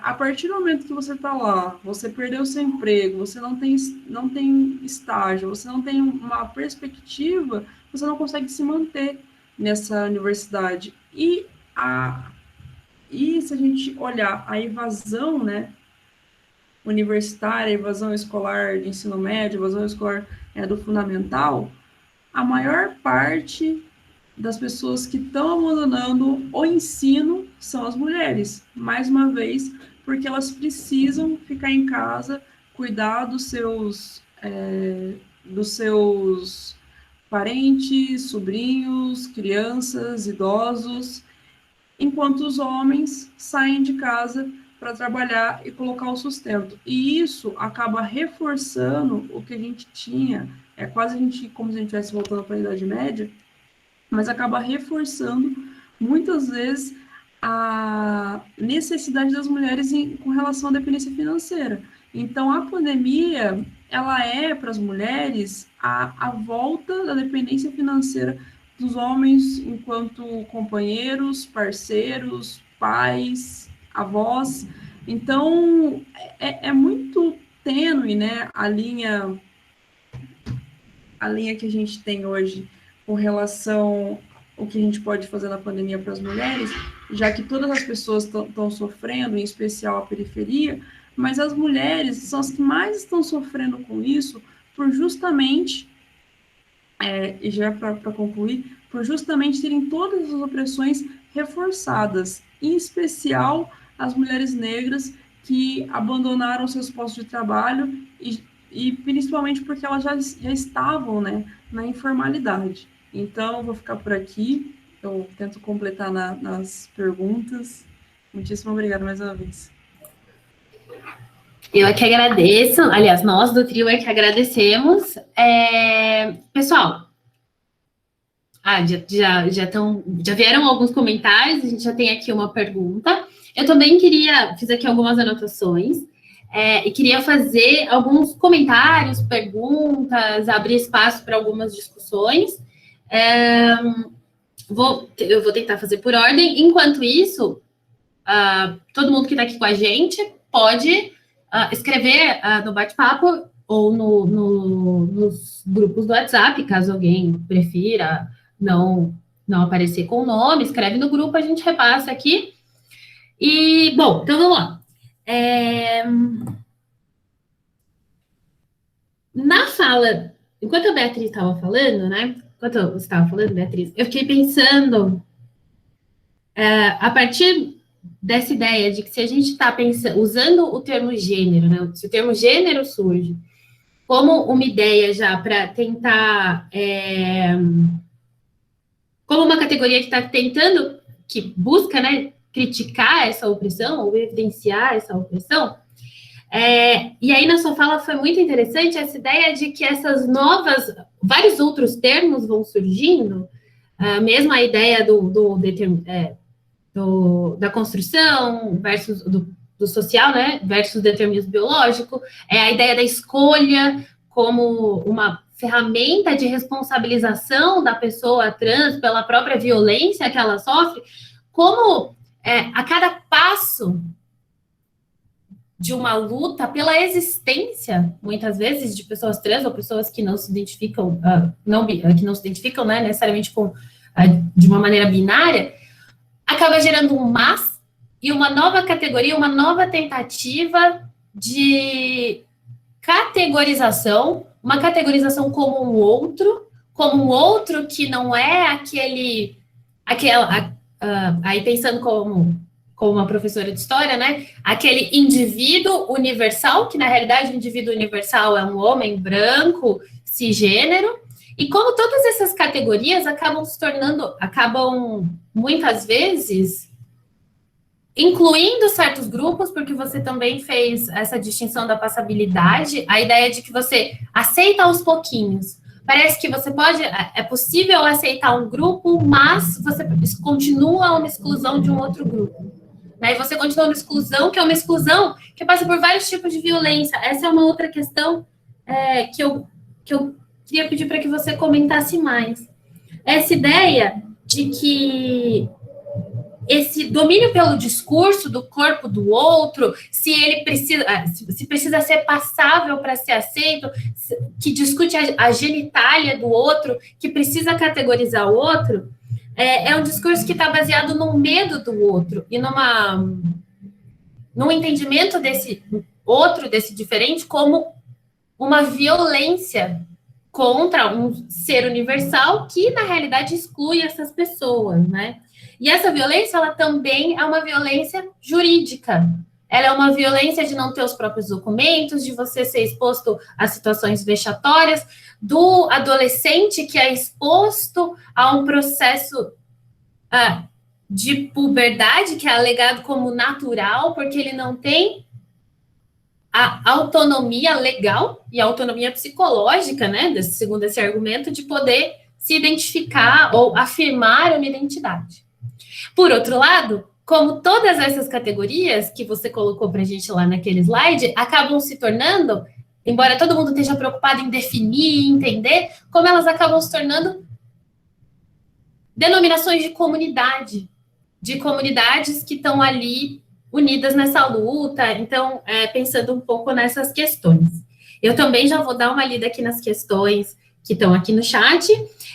a partir do momento que você está lá, você perdeu o seu emprego, você não tem estágio, você não tem uma perspectiva, você não consegue se manter nessa universidade. E se a gente olhar a evasão, né, universitária, a evasão escolar de ensino médio, a evasão escolar do fundamental, a maior parte das pessoas que estão abandonando o ensino são as mulheres, mais uma vez, porque elas precisam ficar em casa, cuidar dos seus parentes, sobrinhos, crianças, idosos, enquanto os homens saem de casa para trabalhar e colocar o sustento. E isso acaba reforçando o que a gente tinha, quase como se a gente estivesse voltando para a Idade Média, mas acaba reforçando muitas vezes a necessidade das mulheres com relação à dependência financeira. Então, a pandemia, ela é para as mulheres a volta da dependência financeira dos homens enquanto companheiros, parceiros, pais, avós. Então, é muito tênue, né, a linha que a gente tem hoje com relação ao que a gente pode fazer na pandemia para as mulheres, já que todas as pessoas estão sofrendo, em especial a periferia, mas as mulheres são as que mais estão sofrendo com isso, por justamente, e já para concluir, por justamente terem todas as opressões reforçadas, em especial as mulheres negras que abandonaram seus postos de trabalho e principalmente porque elas já estavam, né, na informalidade. Então, vou ficar por aqui, eu tento completar nas perguntas. Muitíssimo obrigada mais uma vez. Eu é que agradeço, aliás, nós do trio é que agradecemos. Pessoal, já vieram alguns comentários, a gente já tem aqui uma pergunta. Eu também fiz aqui algumas anotações, e queria fazer alguns comentários, perguntas, abrir espaço para algumas discussões. Eu vou tentar fazer por ordem. Enquanto isso, todo mundo que está aqui com a gente pode escrever no bate-papo ou nos grupos do WhatsApp, caso alguém prefira não aparecer com o nome, escreve no grupo, a gente repassa aqui. E, bom, então vamos lá. Na fala, enquanto a Beatriz estava falando, né? Enquanto você estava falando, Beatriz, eu fiquei pensando, a partir dessa ideia de que se a gente está usando o termo gênero, né? Se o termo gênero surge como uma ideia já para tentar, como uma categoria que está tentando, que busca, né, criticar essa opressão ou evidenciar essa opressão, e aí na sua fala foi muito interessante essa ideia de que vários outros termos vão surgindo, mesmo a ideia da construção versus do social, né, versus o determinismo biológico, a ideia da escolha como uma ferramenta de responsabilização da pessoa trans pela própria violência que ela sofre, como a cada passo de uma luta pela existência, muitas vezes, de pessoas trans ou pessoas que não se identificam, né, necessariamente de uma maneira binária, acaba gerando um mas e uma nova categoria, uma nova tentativa de categorização, uma categorização como um outro que não é aí pensando como uma professora de história, né, aquele indivíduo universal, que na realidade o indivíduo universal é um homem branco, cisgênero, e como todas essas categorias acabam muitas vezes incluindo certos grupos, porque você também fez essa distinção da passabilidade, a ideia de que você aceita aos pouquinhos. Parece que é possível aceitar um grupo, mas você continua uma exclusão de um outro grupo. Né? E você continua uma exclusão que passa por vários tipos de violência. Essa é uma outra questão que eu queria pedir para que você comentasse mais. Essa ideia de que esse domínio pelo discurso do corpo do outro, se precisa ser passável para ser aceito, que discute a genitália do outro, que precisa categorizar o outro, é um discurso que está baseado no medo do outro e num entendimento desse outro, desse diferente, como uma violência contra um ser universal que, na realidade, exclui essas pessoas, né? E essa violência, ela também é uma violência jurídica. Ela é uma violência de não ter os próprios documentos, de você ser exposto a situações vexatórias, do adolescente que é exposto a um processo de puberdade, que é alegado como natural, porque ele não tem a autonomia legal e a autonomia psicológica, né, segundo esse argumento, de poder se identificar ou afirmar uma identidade. Por outro lado, como todas essas categorias que você colocou para a gente lá naquele slide, acabam se tornando, embora todo mundo esteja preocupado em definir, entender, como elas acabam se tornando denominações de comunidade, de comunidades que estão ali unidas nessa luta, então, pensando um pouco nessas questões. Eu também já vou dar uma lida aqui nas questões que estão aqui no chat,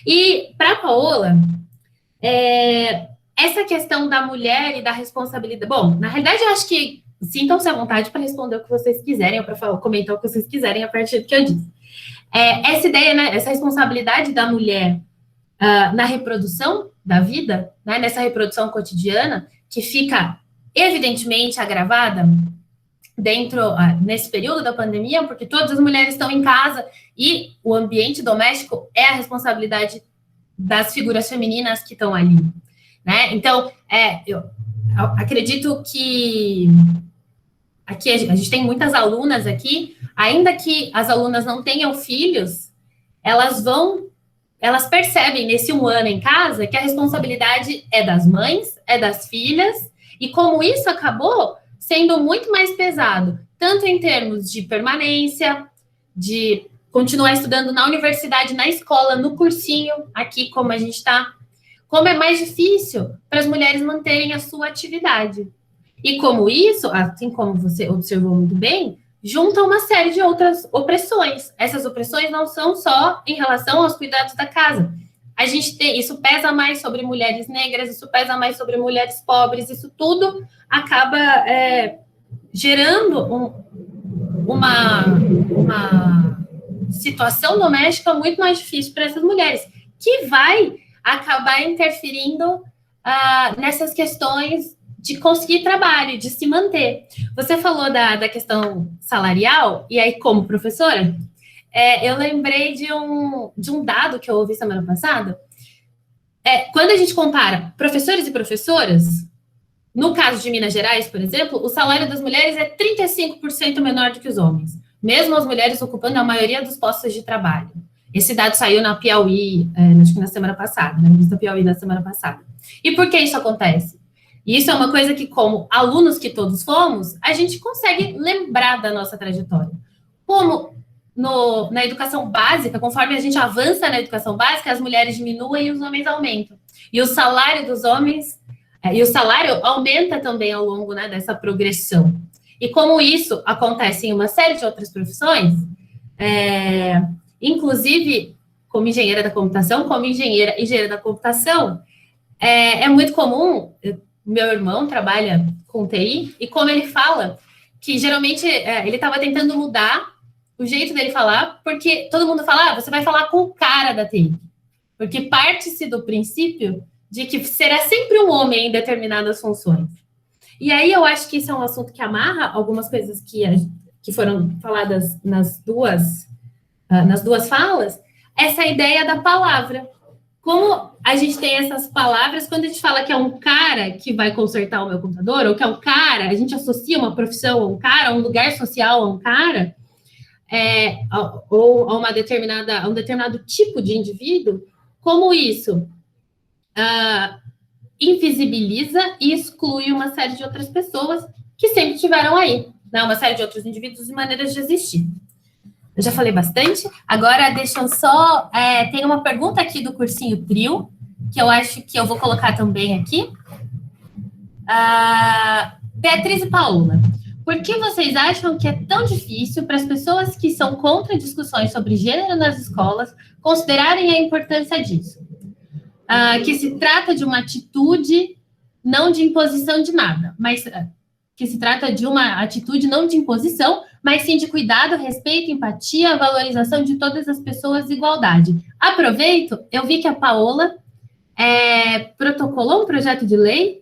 e para a Paola, essa questão da mulher e da responsabilidade, bom, na realidade eu acho que sintam-se à vontade para responder o que vocês quiserem, ou para comentar o que vocês quiserem a partir do que eu disse. Essa ideia, né, essa responsabilidade da mulher na reprodução da vida, né, nessa reprodução cotidiana, que fica evidentemente agravada nesse período da pandemia, porque todas as mulheres estão em casa e o ambiente doméstico é a responsabilidade das figuras femininas que estão ali, né? Então, eu acredito que aqui a gente tem muitas alunas aqui, ainda que as alunas não tenham filhos, elas percebem nesse 1 ano em casa que a responsabilidade é das mães, é das filhas, e como isso acabou sendo muito mais pesado, tanto em termos de permanência, de continuar estudando na universidade, na escola, no cursinho, aqui como a gente está, como é mais difícil para as mulheres manterem a sua atividade. E como isso, assim como você observou muito bem, junta uma série de outras opressões. Essas opressões não são só em relação aos cuidados da casa. A gente tem, isso pesa mais sobre mulheres negras, isso pesa mais sobre mulheres pobres, isso tudo acaba gerando uma situação doméstica muito mais difícil para essas mulheres, que vai acabar interferindo nessas questões de conseguir trabalho, de se manter. Você falou da questão salarial, e aí, como professora, eu lembrei de um dado que eu ouvi semana passada. Quando a gente compara professores e professoras, no caso de Minas Gerais, por exemplo, o salário das mulheres é 35% menor do que os homens, mesmo as mulheres ocupando a maioria dos postos de trabalho. Esse dado saiu na Piauí, acho que na semana passada, na revista Piauí na semana passada. E por que isso acontece? E isso é uma coisa que, como alunos que todos fomos, a gente consegue lembrar da nossa trajetória. Como na educação básica, conforme a gente avança na educação básica, as mulheres diminuem e os homens aumentam. E o salário dos homens, e o salário aumenta também ao longo, né, dessa progressão. E como isso acontece em uma série de outras profissões, inclusive como engenheira da computação, engenheira da computação, é muito comum. Meu irmão trabalha com TI, e como ele fala, que geralmente ele estava tentando mudar o jeito dele falar, porque todo mundo fala, você vai falar com o cara da TI. Porque parte-se do princípio de que será sempre um homem em determinadas funções. E aí eu acho que isso é um assunto que amarra algumas coisas que foram faladas nas duas falas, essa ideia da palavra. Como a gente tem essas palavras, quando a gente fala que é um cara que vai consertar o meu computador, ou que é um cara, a gente associa uma profissão a um cara, a um lugar social a um cara, ou a um determinado tipo de indivíduo, como isso invisibiliza e exclui uma série de outras pessoas que sempre estiveram aí, né? Uma série de outros indivíduos e maneiras de existir. Eu já falei bastante. Agora, deixa eu só... tem uma pergunta aqui do cursinho Trio, que eu acho que eu vou colocar também aqui. Beatriz e Paula, por que vocês acham que é tão difícil para as pessoas que são contra discussões sobre gênero nas escolas considerarem a importância disso? Que se trata de uma atitude, não de imposição de nada, mas que se trata de uma atitude não de imposição, mas sim de cuidado, respeito, empatia, valorização de todas as pessoas e igualdade. Aproveito, eu vi que a Paola protocolou um projeto de lei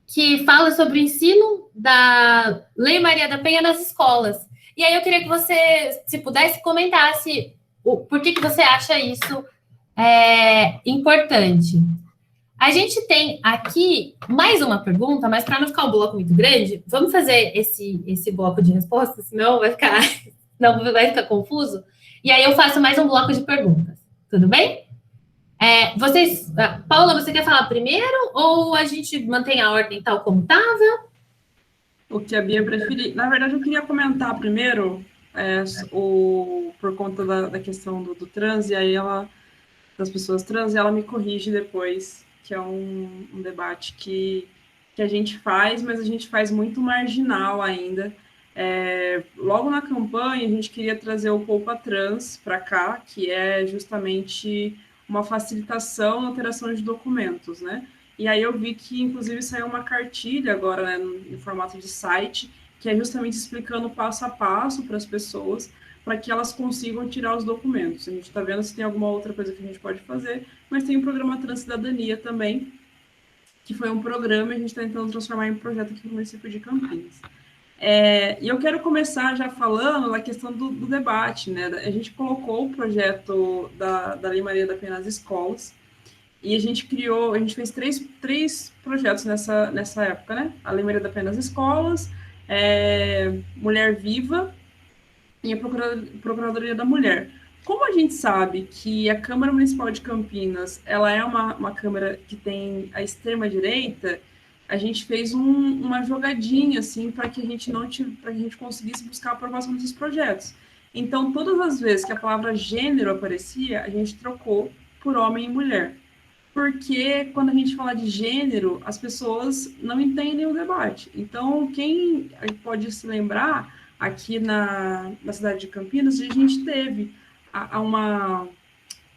que fala sobre o ensino da Lei Maria da Penha nas escolas. E aí eu queria que você, se pudesse, comentasse por que você acha isso importante. A gente tem aqui mais uma pergunta, mas para não ficar um bloco muito grande, vamos fazer esse bloco de respostas, senão vai ficar confuso. E aí eu faço mais um bloco de perguntas. Tudo bem? Paula, você quer falar primeiro ou a gente mantém a ordem tal como estava? O que a Bia preferir. Na verdade, eu queria comentar primeiro por conta da questão do trans, e aí das pessoas trans, e ela me corrige depois, que é um debate que a gente faz, mas a gente faz muito marginal ainda. Logo na campanha, a gente queria trazer o Poupa Trans para cá, que é justamente uma facilitação na alteração de documentos, né? E aí eu vi que, inclusive, saiu uma cartilha agora, né, em formato de site, que é justamente explicando passo a passo para as pessoas, para que elas consigam tirar os documentos. A gente está vendo se tem alguma outra coisa que a gente pode fazer, mas tem o programa Transcidadania também, que foi um programa e a gente está tentando transformar em um projeto aqui no município de Campinas. E eu quero começar já falando da questão do debate, né? A gente colocou o projeto da Lei Maria da Penha nas escolas, e a gente fez três projetos nessa época, né? A Lei Maria da Penha nas escolas, Mulher Viva e a Procuradoria da Mulher. Como a gente sabe que a Câmara Municipal de Campinas, ela é uma Câmara que tem a extrema-direita, a gente fez uma jogadinha, assim, para que a gente conseguisse buscar a aprovação desses projetos. Então, todas as vezes que a palavra gênero aparecia, a gente trocou por homem e mulher. Porque quando a gente fala de gênero, as pessoas não entendem o debate. Então, quem pode se lembrar, aqui na cidade de Campinas, a gente teve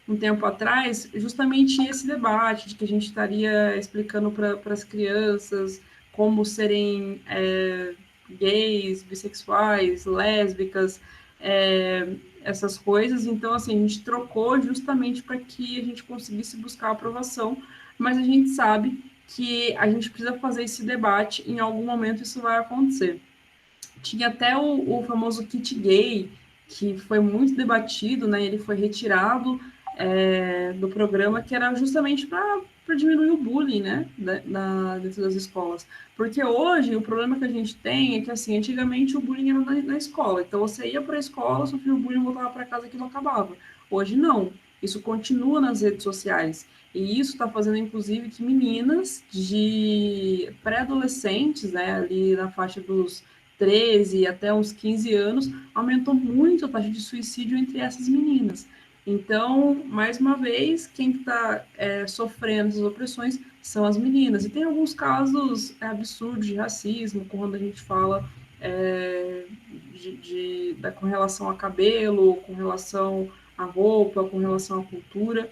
um tempo atrás justamente esse debate de que a gente estaria explicando para as crianças como serem gays, bissexuais, lésbicas, essas coisas. Então, assim, a gente trocou justamente para que a gente conseguisse buscar a aprovação, mas a gente sabe que a gente precisa fazer esse debate, em algum momento isso vai acontecer. Tinha até o famoso kit gay, que foi muito debatido, né? Ele foi retirado do programa, que era justamente para diminuir o bullying, né? Dentro das escolas. Porque hoje, o problema que a gente tem é que, assim, antigamente o bullying era na escola. Então, você ia para a escola, sofria o bullying, voltava para casa e aquilo acabava. Hoje, não. Isso continua nas redes sociais. E isso está fazendo, inclusive, que meninas de pré-adolescentes, né? Ali na faixa dos 13 até uns 15 anos, aumentou muito a taxa de suicídio entre essas meninas. Então, mais uma vez, quem está sofrendo essas opressões são as meninas. E tem alguns casos absurdos de racismo, quando a gente fala com relação a cabelo, com relação à roupa, com relação à cultura.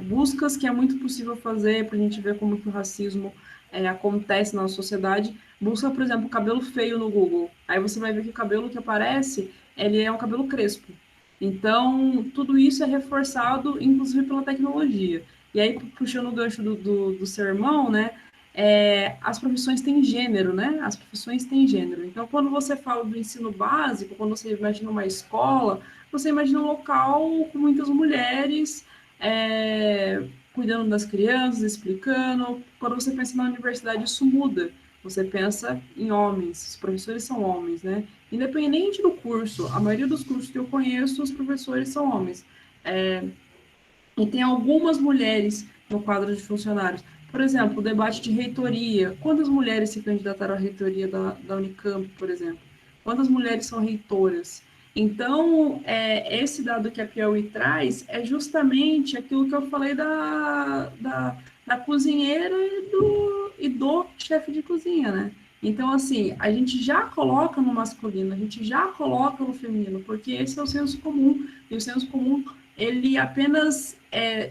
Buscas que é muito possível fazer para a gente ver como que o racismo acontece na sociedade. Busca, por exemplo, cabelo feio no Google. Aí você vai ver que o cabelo que aparece, ele é um cabelo crespo. Então, tudo isso é reforçado, inclusive, pela tecnologia. E aí, puxando o gancho do seu irmão, né? As profissões têm gênero, né? As profissões têm gênero. Então, quando você fala do ensino básico, quando você imagina uma escola, você imagina um local com muitas mulheres cuidando das crianças, explicando. Quando você pensa na universidade, isso muda. Você pensa em homens, os professores são homens, né? Independente do curso, a maioria dos cursos que eu conheço, os professores são homens. E tem algumas mulheres no quadro de funcionários. Por exemplo, o debate de reitoria. Quantas mulheres se candidataram à reitoria da Unicamp, por exemplo? Quantas mulheres são reitoras? Então, esse dado que a Piauí traz é justamente aquilo que eu falei da cozinheira e do chefe de cozinha, né? Então, assim, a gente já coloca no masculino, a gente já coloca no feminino, porque esse é o senso comum, e o senso comum, ele apenas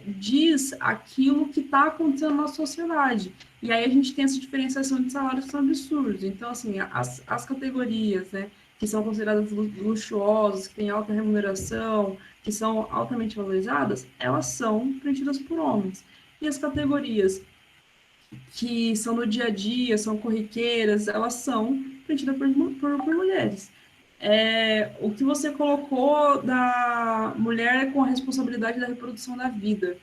diz aquilo que está acontecendo na sociedade. E aí a gente tem essa diferenciação de salários que são absurdos. Então, assim, as categorias, né, que são consideradas luxuosas, que têm alta remuneração, que são altamente valorizadas, elas são preenchidas por homens. E as categorias que são no dia a dia, são corriqueiras, elas são preenchidas por mulheres. O que você colocou da mulher com a responsabilidade da reprodução da vida.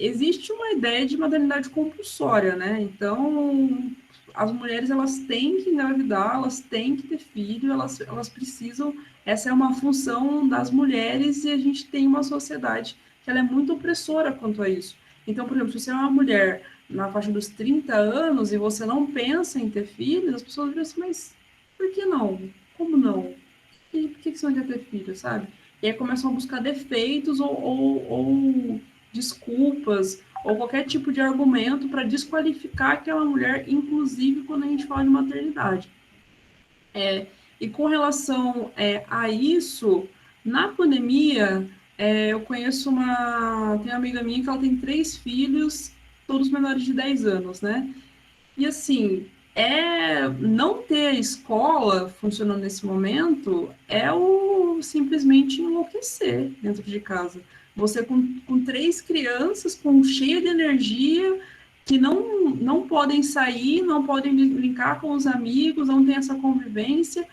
Existe uma ideia de maternidade compulsória, né? Então, as mulheres, elas têm que engravidar, elas têm que ter filho, elas precisam, essa é uma função das mulheres, e a gente tem uma sociedade que ela é muito opressora quanto a isso. Então, por exemplo, se você é uma mulher na faixa dos 30 anos e você não pensa em ter filhos, as pessoas dizem assim, mas por que não? Como não? Por que você não quer ter filho, sabe? E aí começam a buscar defeitos ou desculpas, ou qualquer tipo de argumento para desqualificar aquela mulher, inclusive quando a gente fala de maternidade. E com relação a isso, na pandemia, eu conheço tem uma amiga minha que ela tem 3 filhos, todos menores de 10 anos, né? E assim, não ter escola funcionando nesse momento simplesmente enlouquecer dentro de casa. Você com 3 crianças, cheia de energia, que não podem sair, não podem brincar com os amigos, não tem essa convivência,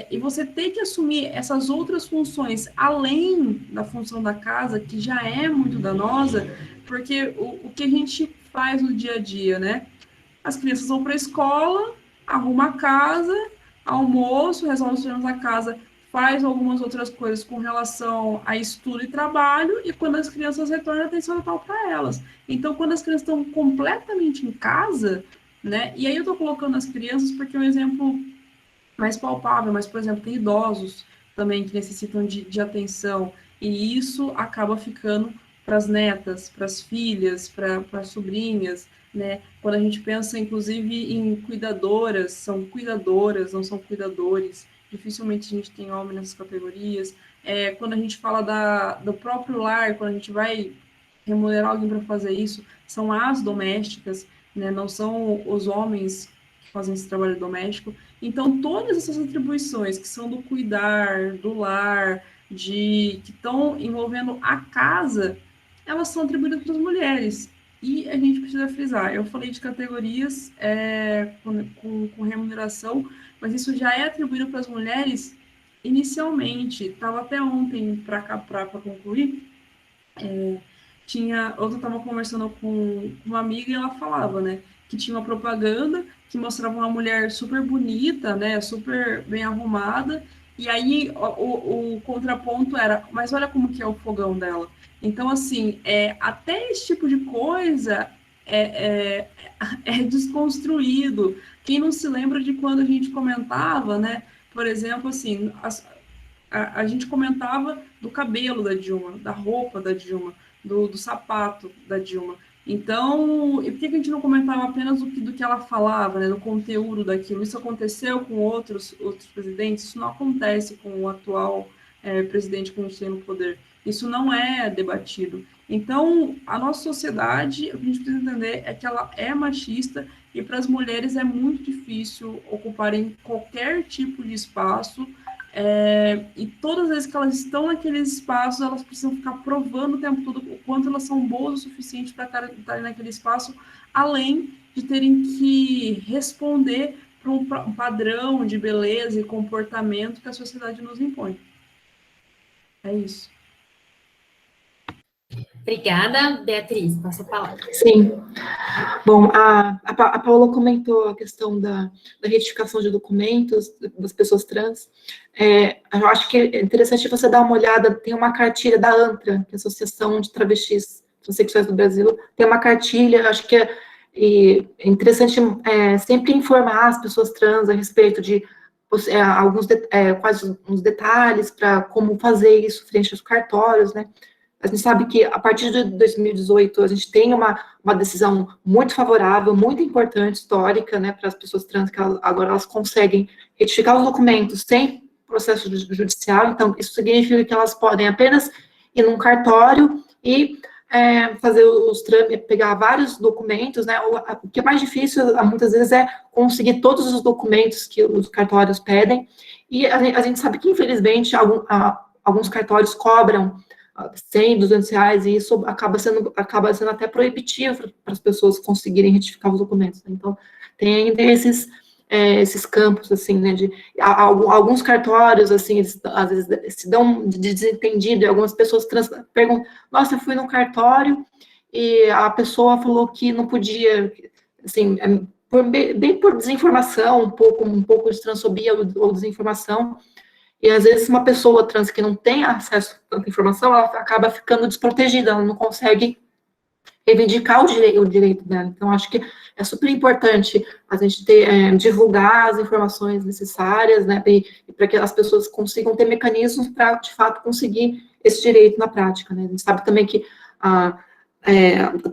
e você tem que assumir essas outras funções, além da função da casa, que já é muito danosa, porque o que a gente faz no dia a dia, né? As crianças vão para a escola, arruma a casa, almoço, resolve os problemas da casa, faz algumas outras coisas com relação a estudo e trabalho, e quando as crianças retornam, a atenção total para elas. Então, quando as crianças estão completamente em casa, né? E aí eu estou colocando as crianças porque é um exemplo mais palpável, mas, por exemplo, tem idosos também que necessitam de atenção, e isso acaba ficando para as netas, para as filhas, para as sobrinhas, né? Quando a gente pensa, inclusive, em cuidadoras, são cuidadoras, não são cuidadores, dificilmente a gente tem homem nessas categorias. Quando a gente fala do próprio lar, quando a gente vai remunerar alguém para fazer isso, são as domésticas, né? Não são os homens que fazem esse trabalho doméstico. Então, todas essas atribuições que são do cuidar, do lar, que estão envolvendo a casa, elas são atribuídas para as mulheres. E a gente precisa frisar, eu falei de categorias com remuneração, mas isso já é atribuído para as mulheres inicialmente. Estava até ontem, para concluir, eu estava conversando com uma amiga e ela falava, né, que tinha uma propaganda que mostrava uma mulher super bonita, né, super bem arrumada, e aí o contraponto era, mas olha como que é o fogão dela. Então, assim, até esse tipo de coisa é desconstruído. Quem não se lembra de quando a gente comentava, né, por exemplo, assim, a gente comentava do cabelo da Dilma, da roupa da Dilma, do sapato da Dilma. Então, e por que a gente não comentava apenas do que ela falava, né, do conteúdo daquilo? Isso aconteceu com outros presidentes? Isso não acontece com o atual presidente que a gente tem no poder. Isso não é debatido. Então, a nossa sociedade, o que a gente precisa entender é que ela é machista e para as mulheres é muito difícil ocuparem qualquer tipo de espaço, e todas as vezes que elas estão naqueles espaços, elas precisam ficar provando o tempo todo o quanto elas são boas o suficiente para estarem naquele espaço, além de terem que responder para um padrão de beleza e comportamento que a sociedade nos impõe. É isso. Obrigada, Beatriz, passa a palavra. Sim. Bom, a Paula comentou a questão da retificação de documentos das pessoas trans. Eu acho que é interessante você dar uma olhada, tem uma cartilha da ANTRA, que é a Associação de Travestis Transsexuais do Brasil, tem uma cartilha, acho que é interessante sempre informar as pessoas trans a respeito de quais uns detalhes para como fazer isso frente aos cartórios, né? A gente sabe que, a partir de 2018, a gente tem uma decisão muito favorável, muito importante, histórica, né, para as pessoas trans, que agora elas conseguem retificar os documentos sem processo judicial. Então, isso significa que elas podem apenas ir num cartório e fazer os trâmites, pegar vários documentos, né, o que é mais difícil, muitas vezes, é conseguir todos os documentos que os cartórios pedem, e a gente sabe que, infelizmente, alguns cartórios cobram 100, 200 reais, e isso acaba sendo até proibitivo para as pessoas conseguirem retificar os documentos. Então, tem ainda esses campos, assim, né, alguns cartórios, assim, eles, às vezes, se dão de desentendido, e algumas pessoas trans perguntam, nossa, eu fui no cartório, e a pessoa falou que não podia, assim, bem por desinformação, um pouco de transfobia ou desinformação. E, às vezes, uma pessoa trans que não tem acesso a tanta informação, ela acaba ficando desprotegida, ela não consegue reivindicar o direito dela. Então, acho que é super importante a gente divulgar as informações necessárias, né, e para que as pessoas consigam ter mecanismos para, de fato, conseguir esse direito na prática, né. A gente sabe também que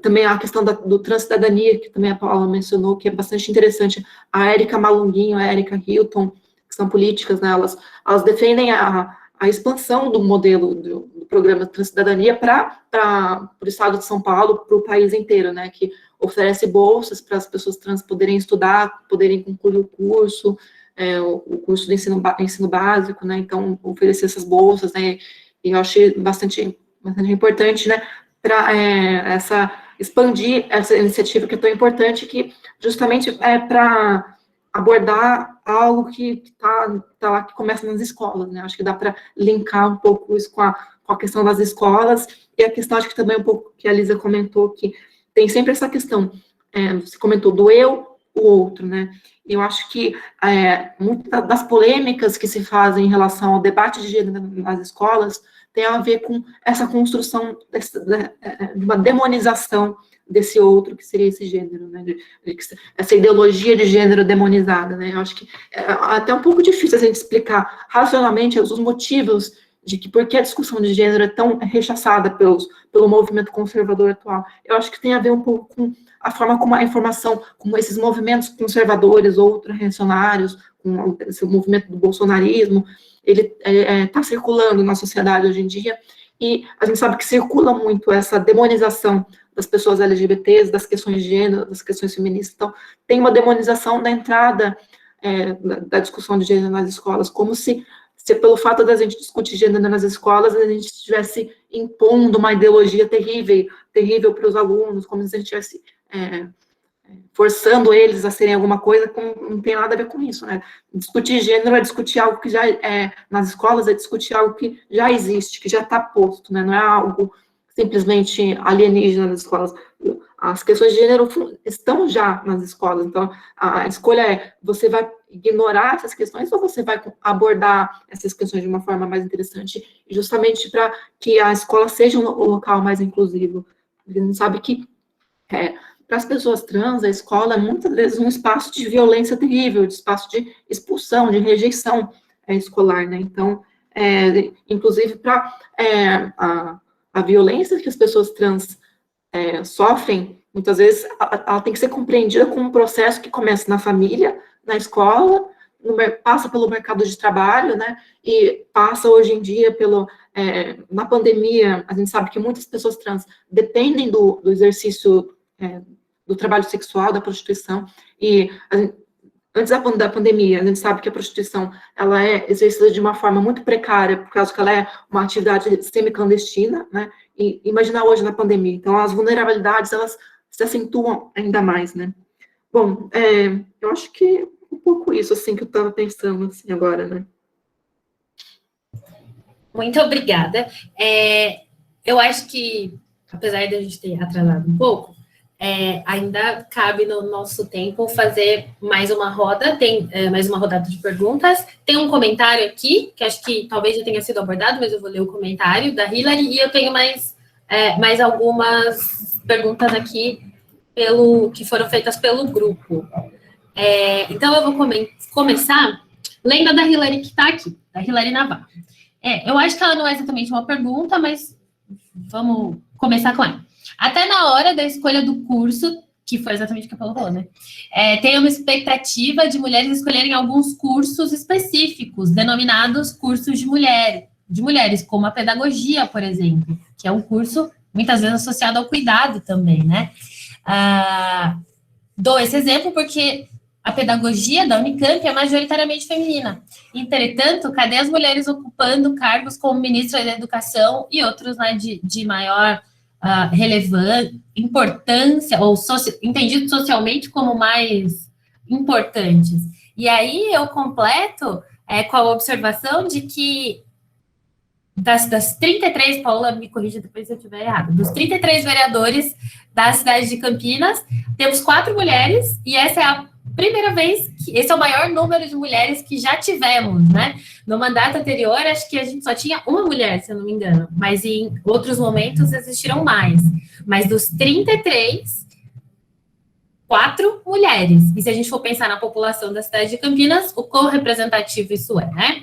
também a questão do transcidadania, que também a Paula mencionou, que é bastante interessante. A Érica Malunguinho, a Érica Hilton, que são políticas, né, elas defendem a expansão do modelo do programa Transcidadania para o estado de São Paulo, para o país inteiro, né, que oferece bolsas para as pessoas trans poderem estudar, poderem concluir o curso de ensino básico, né, então oferecer essas bolsas, né, e eu achei bastante importante, né, para expandir essa iniciativa que é tão importante, que justamente é para abordar algo que tá lá, que começa nas escolas, né? Acho que dá para linkar um pouco isso com a questão das escolas, e a questão, acho que também um pouco que a Lisa comentou, que tem sempre essa questão, você comentou do eu, o outro, né? Eu acho que muitas das polêmicas que se fazem em relação ao debate de gênero nas escolas tem a ver com essa construção de uma demonização desse outro, que seria esse gênero, né? Essa ideologia de gênero demonizada, né? Eu acho que é até um pouco difícil a gente explicar racionalmente os motivos de que por que a discussão de gênero é tão rechaçada pelo movimento conservador atual. Eu acho que tem a ver um pouco com a forma como a informação, como esses movimentos conservadores ou reacionários, com esse movimento do bolsonarismo, ele está circulando na sociedade hoje em dia, e a gente sabe que circula muito essa demonização das pessoas LGBTs, das questões de gênero, das questões feministas. Então, tem uma demonização da entrada da discussão de gênero nas escolas, como se pelo fato da gente discutir gênero nas escolas, a gente estivesse impondo uma ideologia terrível para os alunos, como se a gente estivesse forçando eles a serem alguma coisa, não tem nada a ver com isso, né? Discutir gênero é discutir algo que já nas escolas, é discutir algo que já existe, que já está posto, né? Não é algo simplesmente alienígena nas escolas. As questões de gênero estão já nas escolas, então a escolha é, você vai ignorar essas questões ou você vai abordar essas questões de uma forma mais interessante, justamente para que a escola seja um local mais inclusivo. A gente sabe que para as pessoas trans, a escola é muitas vezes um espaço de violência terrível, de espaço de expulsão, de rejeição escolar, né? Então, inclusive para a violência que as pessoas trans sofrem, muitas vezes ela tem que ser compreendida como um processo que começa na família, na escola, passa pelo mercado de trabalho, né, e passa hoje em dia na pandemia. A gente sabe que muitas pessoas trans dependem do exercício do trabalho sexual, da prostituição, e antes da pandemia, a gente sabe que a prostituição, ela é exercida de uma forma muito precária, por causa que ela é uma atividade semi-clandestina, né, e imaginar hoje na pandemia. Então, as vulnerabilidades, elas se acentuam ainda mais, né. Bom, eu acho que um pouco isso, assim, que eu estava pensando, assim, agora, né. Muito obrigada. Eu acho que, apesar de a gente ter atrasado um pouco, ainda cabe no nosso tempo fazer mais uma roda, tem mais uma rodada de perguntas. Tem um comentário aqui, que acho que talvez já tenha sido abordado, mas eu vou ler o comentário da Hilary, e eu tenho mais algumas perguntas aqui que foram feitas pelo grupo. Então, eu vou começar lendo da Hilary que está aqui, da Hilary Navarro. Eu acho que ela não é exatamente uma pergunta, mas vamos começar com ela. Até na hora da escolha do curso, que foi exatamente o que a Paula falou, né? Tem uma expectativa de mulheres escolherem alguns cursos específicos, denominados cursos de mulheres, como a pedagogia, por exemplo, que é um curso muitas vezes associado ao cuidado também, né? Dou esse exemplo porque a pedagogia da Unicamp é majoritariamente feminina. Entretanto, cadê as mulheres ocupando cargos como ministra da Educação e outros, né, de maior relevância, importância, ou entendido socialmente como mais importantes? E aí eu completo com a observação de que das 33, Paula, me corrija depois se eu estiver errado, dos 33 vereadores da cidade de Campinas, temos 4 mulheres, e essa é a primeira vez esse é o maior número de mulheres que já tivemos, né? No mandato anterior, acho que a gente só tinha uma mulher, se eu não me engano, mas em outros momentos existiram mais. Mas dos 33, 4 mulheres. E se a gente for pensar na população da cidade de Campinas, o quão representativo isso é, né?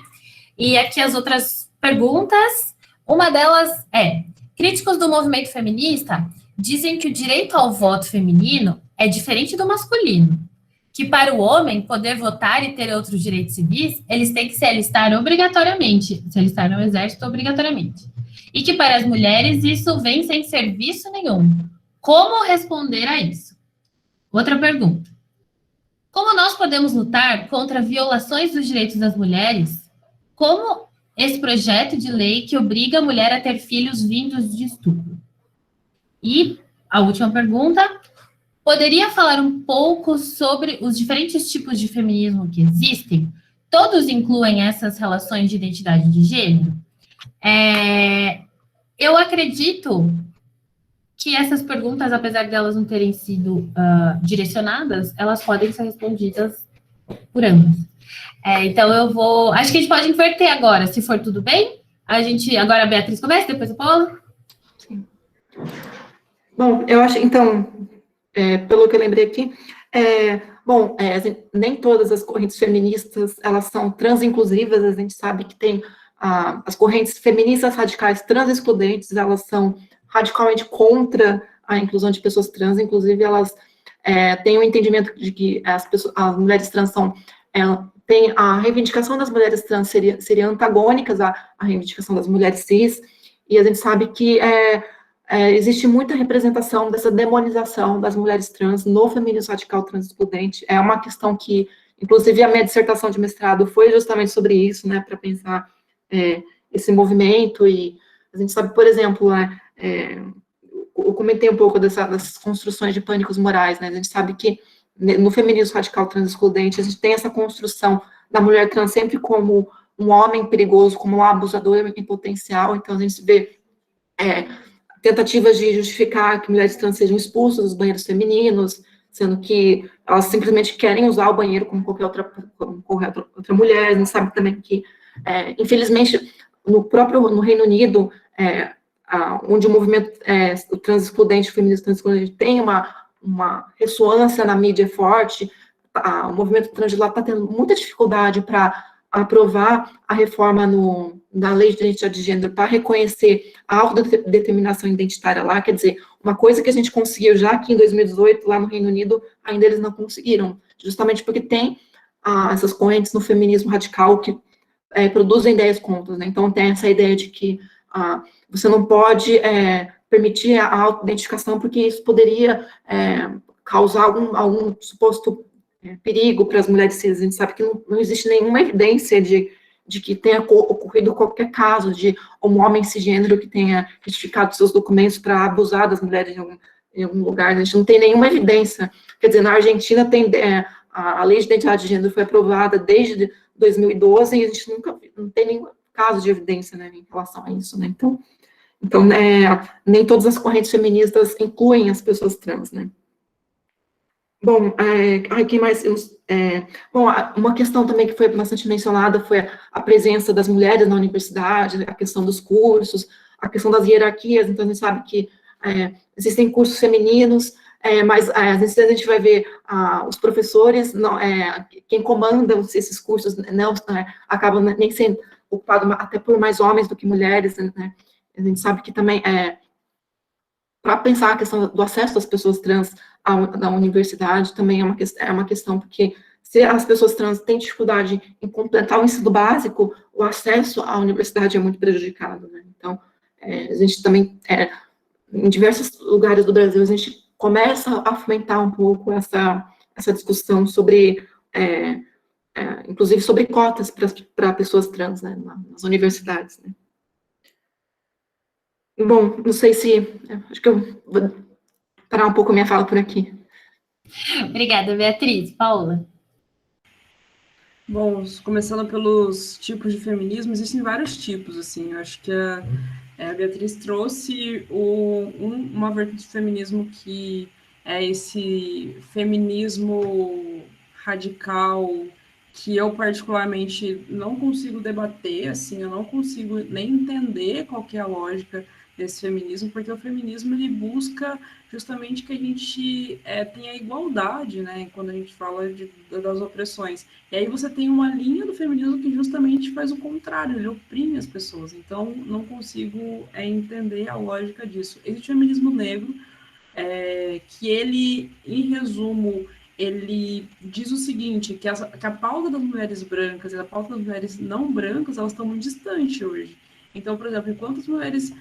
E aqui as outras perguntas, uma delas críticos do movimento feminista dizem que o direito ao voto feminino é diferente do masculino, que para o homem poder votar e ter outros direitos civis, eles têm que se alistar obrigatoriamente, se alistar no exército obrigatoriamente. E que para as mulheres isso vem sem serviço nenhum. Como responder a isso? Outra pergunta. Como nós podemos lutar contra violações dos direitos das mulheres? Como esse projeto de lei que obriga a mulher a ter filhos vindos de estupro? E a última pergunta. Poderia falar um pouco sobre os diferentes tipos de feminismo que existem? Todos incluem essas relações de identidade de gênero? Eu acredito que essas perguntas, apesar de elas não terem sido direcionadas, elas podem ser respondidas por ambas. Então, acho que a gente pode inverter agora, se for tudo bem. Agora a Beatriz começa, depois a Paula. Sim. Bom, eu acho, então, pelo que eu lembrei aqui, nem todas as correntes feministas, elas são transinclusivas, a gente sabe que tem as correntes feministas radicais transexcludentes, elas são radicalmente contra a inclusão de pessoas trans, inclusive elas têm o entendimento de que as mulheres trans tem a reivindicação das mulheres trans seria antagônicas à reivindicação das mulheres cis, e a gente sabe que existe muita representação dessa demonização das mulheres trans no feminismo radical transexcludente. É uma questão que, inclusive, a minha dissertação de mestrado foi justamente sobre isso, né, para pensar esse movimento, e a gente sabe, por exemplo, eu comentei um pouco das construções de pânicos morais, né, a gente sabe que no feminismo radical transexcludente, a gente tem essa construção da mulher trans sempre como um homem perigoso, como um abusador em potencial, então a gente vê tentativas de justificar que mulheres trans sejam expulsas dos banheiros femininos, sendo que elas simplesmente querem usar o banheiro como qualquer outra mulher. A gente sabe também que, infelizmente, no Reino Unido, onde o movimento transexcludente, o feminismo transexcludente tem uma ressonância na mídia forte, o movimento trans lá está tendo muita dificuldade para aprovar a reforma da lei de identidade de gênero para reconhecer a autodeterminação identitária lá, quer dizer, uma coisa que a gente conseguiu já aqui em 2018, lá no Reino Unido, ainda eles não conseguiram, justamente porque tem essas correntes no feminismo radical que produzem ideias contra, né? Então tem essa ideia de que você não pode permitir a autoidentificação porque isso poderia causar algum suposto perigo para as mulheres cis. A gente sabe que não existe nenhuma evidência de que tenha ocorrido qualquer caso de um homem cisgênero que tenha retificado seus documentos para abusar das mulheres em algum lugar. A gente não tem nenhuma evidência. Quer dizer, na Argentina tem a lei de identidade de gênero foi aprovada desde 2012 e a gente não tem nenhum caso de evidência, né, em relação a isso, né? Então nem todas as correntes feministas incluem as pessoas trans, né? Bom, aqui mais... bom, uma questão também que foi bastante mencionada foi a presença das mulheres na universidade, a questão dos cursos, a questão das hierarquias. Então, a gente sabe que existem cursos femininos, mas às vezes a gente vai ver os professores, quem comanda esses cursos não acaba nem sendo ocupado até por mais homens do que mulheres, né? A gente sabe que também para pensar a questão do acesso das pessoas trans na universidade também é uma questão, porque se as pessoas trans têm dificuldade em completar o ensino básico, o acesso à universidade é muito prejudicado, né? Então, a gente também, em diversos lugares do Brasil, a gente começa a fomentar um pouco essa discussão sobre, inclusive sobre cotas para pessoas trans, né, nas universidades, né? Bom, não sei acho que eu vou parar um pouco a minha fala por aqui. Obrigada, Beatriz. Paula? Bom, começando pelos tipos de feminismo, existem vários tipos, assim, eu acho que a Beatriz trouxe uma vertente de feminismo que é esse feminismo radical, que eu particularmente não consigo debater, assim, eu não consigo nem entender qual que é a lógica desse feminismo, porque o feminismo ele busca justamente que a gente tenha igualdade, né, quando a gente fala das opressões. E aí você tem uma linha do feminismo que justamente faz o contrário, ele oprime as pessoas. Então, não consigo entender a lógica disso. Existe o feminismo negro, que ele, em resumo, ele diz o seguinte, que a pauta das mulheres brancas e a pauta das mulheres não brancas, elas estão muito distantes hoje. Então, por exemplo, enquanto as mulheres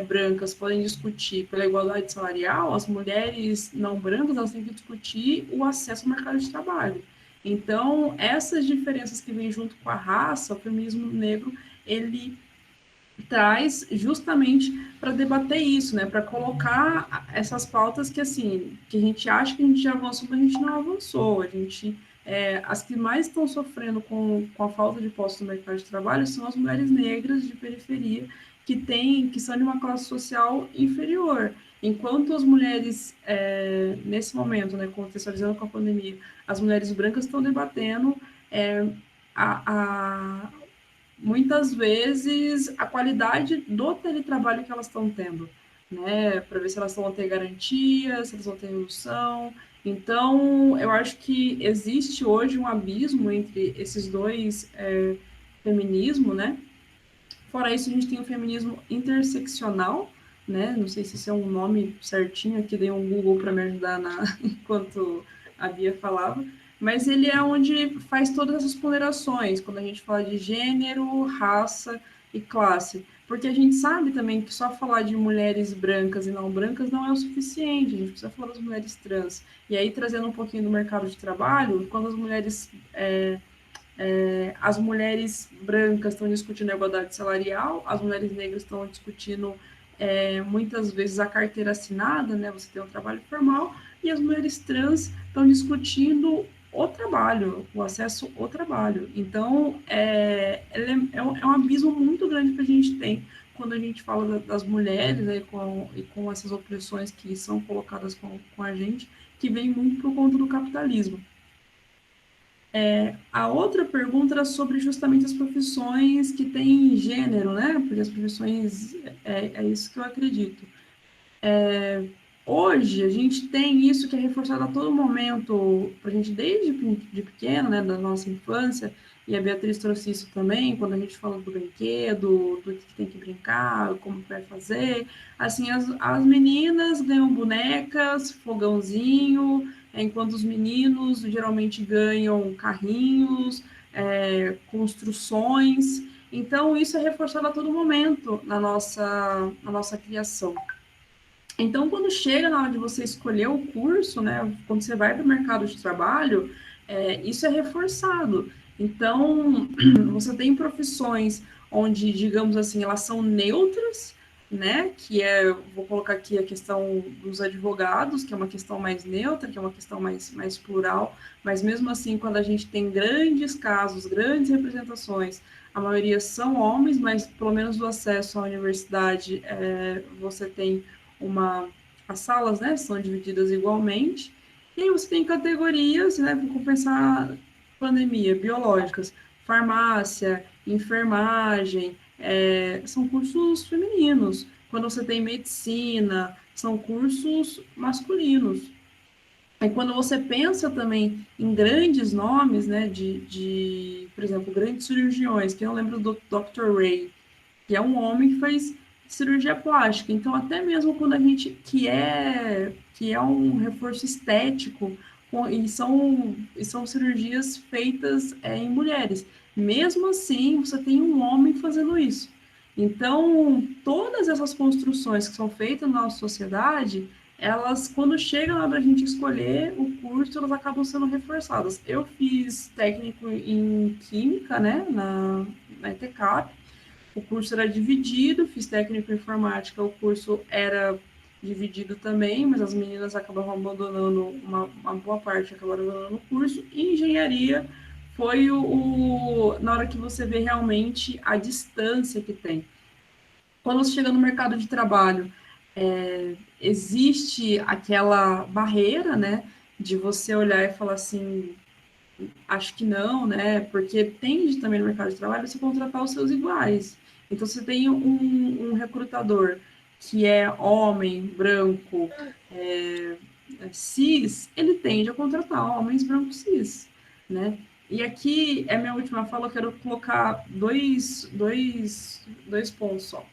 brancas podem discutir pela igualdade salarial, as mulheres não brancas, elas têm que discutir o acesso ao mercado de trabalho. Então, essas diferenças que vêm junto com a raça, o feminismo negro, ele traz justamente para debater isso, né, para colocar essas pautas que, assim, que a gente acha que a gente já avançou, mas a gente não avançou, as que mais estão sofrendo com a falta de postos no mercado de trabalho são as mulheres negras de periferia, que são de uma classe social inferior, enquanto as mulheres, nesse momento, né, contextualizando com a pandemia, as mulheres brancas estão debatendo a muitas vezes a qualidade do teletrabalho que elas estão tendo, né? Para ver se elas vão ter garantia, se elas vão ter redução. Então, eu acho que existe hoje um abismo entre esses dois feminismos, né? Fora isso, a gente tem o feminismo interseccional, né? Não sei se esse é um nome certinho, aqui dei um Google para me ajudar enquanto a Bia falava, mas ele é onde faz todas essas ponderações, quando a gente fala de gênero, raça e classe. Porque a gente sabe também que só falar de mulheres brancas e não brancas não é o suficiente, a gente precisa falar das mulheres trans. E aí, trazendo um pouquinho do mercado de trabalho, quando as mulheres brancas estão discutindo a igualdade salarial, as mulheres negras estão discutindo muitas vezes a carteira assinada, né? Você tem um trabalho formal, e as mulheres trans estão discutindo o trabalho, o acesso ao trabalho. Então, é um abismo muito grande que a gente tem quando a gente fala das mulheres, né, e com essas opressões que são colocadas com a gente, que vem muito por conta do capitalismo. A outra pergunta era sobre justamente as profissões que têm gênero, né? Porque as profissões, é isso que eu acredito. Hoje, a gente tem isso que é reforçado a todo momento, a gente desde de pequeno, né, da nossa infância, e a Beatriz trouxe isso também, quando a gente fala do brinquedo, do que tem que brincar, como que vai fazer. Assim, as meninas ganham bonecas, fogãozinho, enquanto os meninos geralmente ganham carrinhos, construções. Então, isso é reforçado a todo momento na nossa criação. Então, quando chega na hora de você escolher o curso, né, quando você vai para o mercado de trabalho, isso é reforçado. Então, você tem profissões onde, digamos assim, elas são neutras, né, vou colocar aqui a questão dos advogados, que é uma questão mais neutra, que é uma questão mais plural, mas mesmo assim, quando a gente tem grandes casos, grandes representações, a maioria são homens, mas pelo menos o acesso à universidade, você tem as salas, né, são divididas igualmente, e aí você tem categorias, né, para compensar pandemia, biológicas, farmácia, enfermagem, são cursos femininos. Quando você tem medicina, são cursos masculinos. E quando você pensa também em grandes nomes, né, por exemplo, grandes cirurgiões, que eu lembro do Dr. Ray, que é um homem que faz cirurgia plástica. Então, até mesmo quando a gente, que é um reforço estético, e são cirurgias feitas em mulheres. Mesmo assim, você tem um homem fazendo isso. Então, todas essas construções que são feitas na nossa sociedade, elas, quando chega na hora da gente escolher o curso, elas acabam sendo reforçadas. Eu fiz técnico em Química, né, na ETCAP. O curso era dividido, fiz técnico em informática, o curso era dividido também, mas as meninas acabaram abandonando, uma boa parte acabaram abandonando o curso, e engenharia foi na hora que você vê realmente a distância que tem. Quando você chega no mercado de trabalho, existe aquela barreira, né, de você olhar e falar assim, acho que não, né? Porque tende também no mercado de trabalho você contratar os seus iguais. Então, você tem um recrutador que é homem, branco, cis, ele tende a contratar homens brancos cis, né? E aqui é minha última fala, eu quero colocar dois pontos só.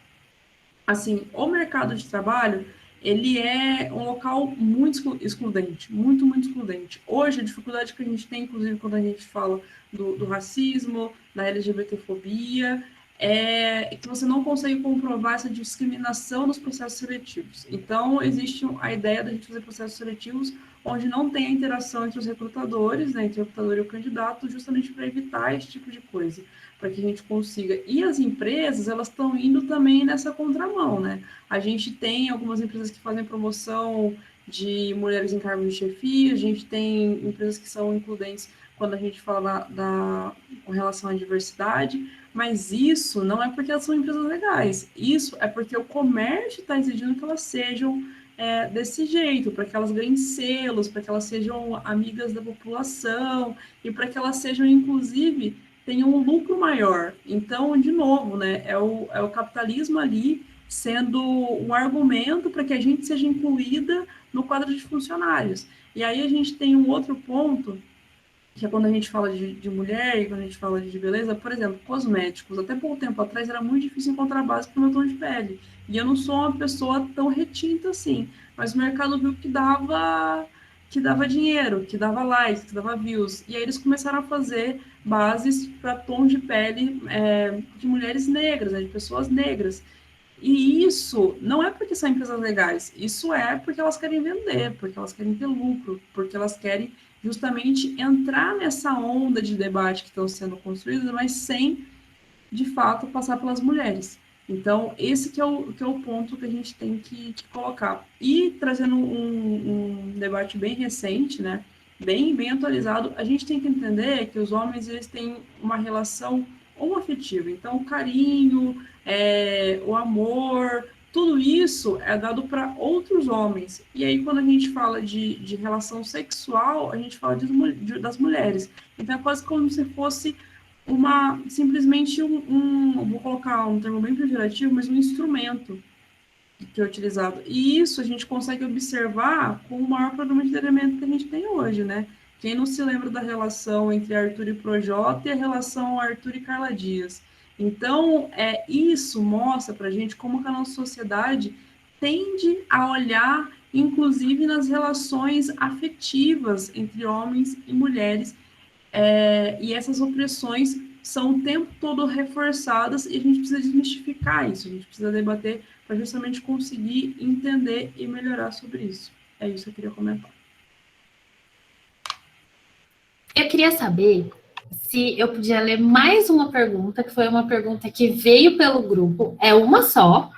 Assim, o mercado de trabalho, ele é um local muito excludente, muito, muito excludente. Hoje, a dificuldade que a gente tem, inclusive, quando a gente fala do racismo, da LGBTfobia, é que você não consegue comprovar essa discriminação nos processos seletivos. Então, existe a ideia da gente fazer processos seletivos onde não tem a interação entre os recrutadores, né, entre o recrutador e o candidato, justamente para evitar esse tipo de coisa, para que a gente consiga. E as empresas, elas estão indo também nessa contramão, né? A gente tem algumas empresas que fazem promoção de mulheres em cargos de chefia, a gente tem empresas que são includentes quando a gente fala com relação à diversidade, mas isso não é porque elas são empresas legais, isso é porque o comércio está exigindo que elas sejam desse jeito, para que elas ganhem selos, para que elas sejam amigas da população e para que elas sejam, inclusive, tenham um lucro maior. Então, de novo, né, é o capitalismo ali sendo um argumento para que a gente seja incluída no quadro de funcionários. E aí a gente tem um outro ponto, que é quando a gente fala de mulher e quando a gente fala de beleza, por exemplo, cosméticos. Até pouco tempo atrás era muito difícil encontrar base para o meu tom de pele. E eu não sou uma pessoa tão retinta assim, mas o mercado viu que dava dinheiro, que dava likes, que dava views. E aí eles começaram a fazer bases para tons de pele de mulheres negras, né, de pessoas negras. E isso não é porque são empresas legais, isso é porque elas querem vender, porque elas querem ter lucro, porque elas querem justamente entrar nessa onda de debate que estão sendo construídas, mas sem, de fato, passar pelas mulheres. Então, esse que é o ponto que a gente tem que colocar. E, trazendo um debate bem recente, né, bem atualizado, a gente tem que entender que os homens eles têm uma relação homoafetiva. Então, o carinho, o amor, tudo isso é dado para outros homens. E aí, quando a gente fala de relação sexual, a gente fala das mulheres. Então, é quase como se fosse simplesmente vou colocar um termo bem pejorativo, mas um instrumento que é utilizado. E isso a gente consegue observar com o maior programa de treinamento que a gente tem hoje, né? Quem não se lembra da relação entre Arthur e Projota e a relação Arthur e Carla Dias? Então, isso mostra para a gente como que a nossa sociedade tende a olhar, inclusive, nas relações afetivas entre homens e mulheres, e essas opressões são o tempo todo reforçadas e a gente precisa desmistificar isso, a gente precisa debater para justamente conseguir entender e melhorar sobre isso. É isso que eu queria comentar. Eu queria saber se eu podia ler mais uma pergunta, que foi uma pergunta que veio pelo grupo, é uma só,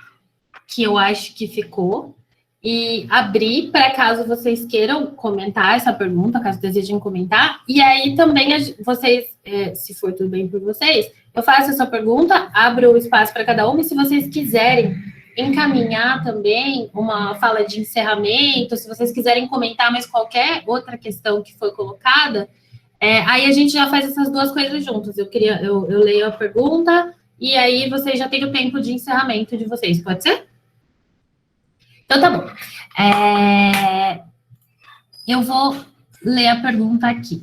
que eu acho que ficou, e abrir para caso vocês queiram comentar essa pergunta, caso desejem comentar, e aí também vocês, se for tudo bem por vocês, eu faço essa pergunta, abro o espaço para cada uma, e se vocês quiserem encaminhar também uma fala de encerramento, se vocês quiserem comentar mais qualquer outra questão que foi colocada, aí a gente já faz essas duas coisas juntas. Eu leio a pergunta e aí vocês já têm o tempo de encerramento de vocês, pode ser? Então tá bom. Eu vou ler a pergunta aqui.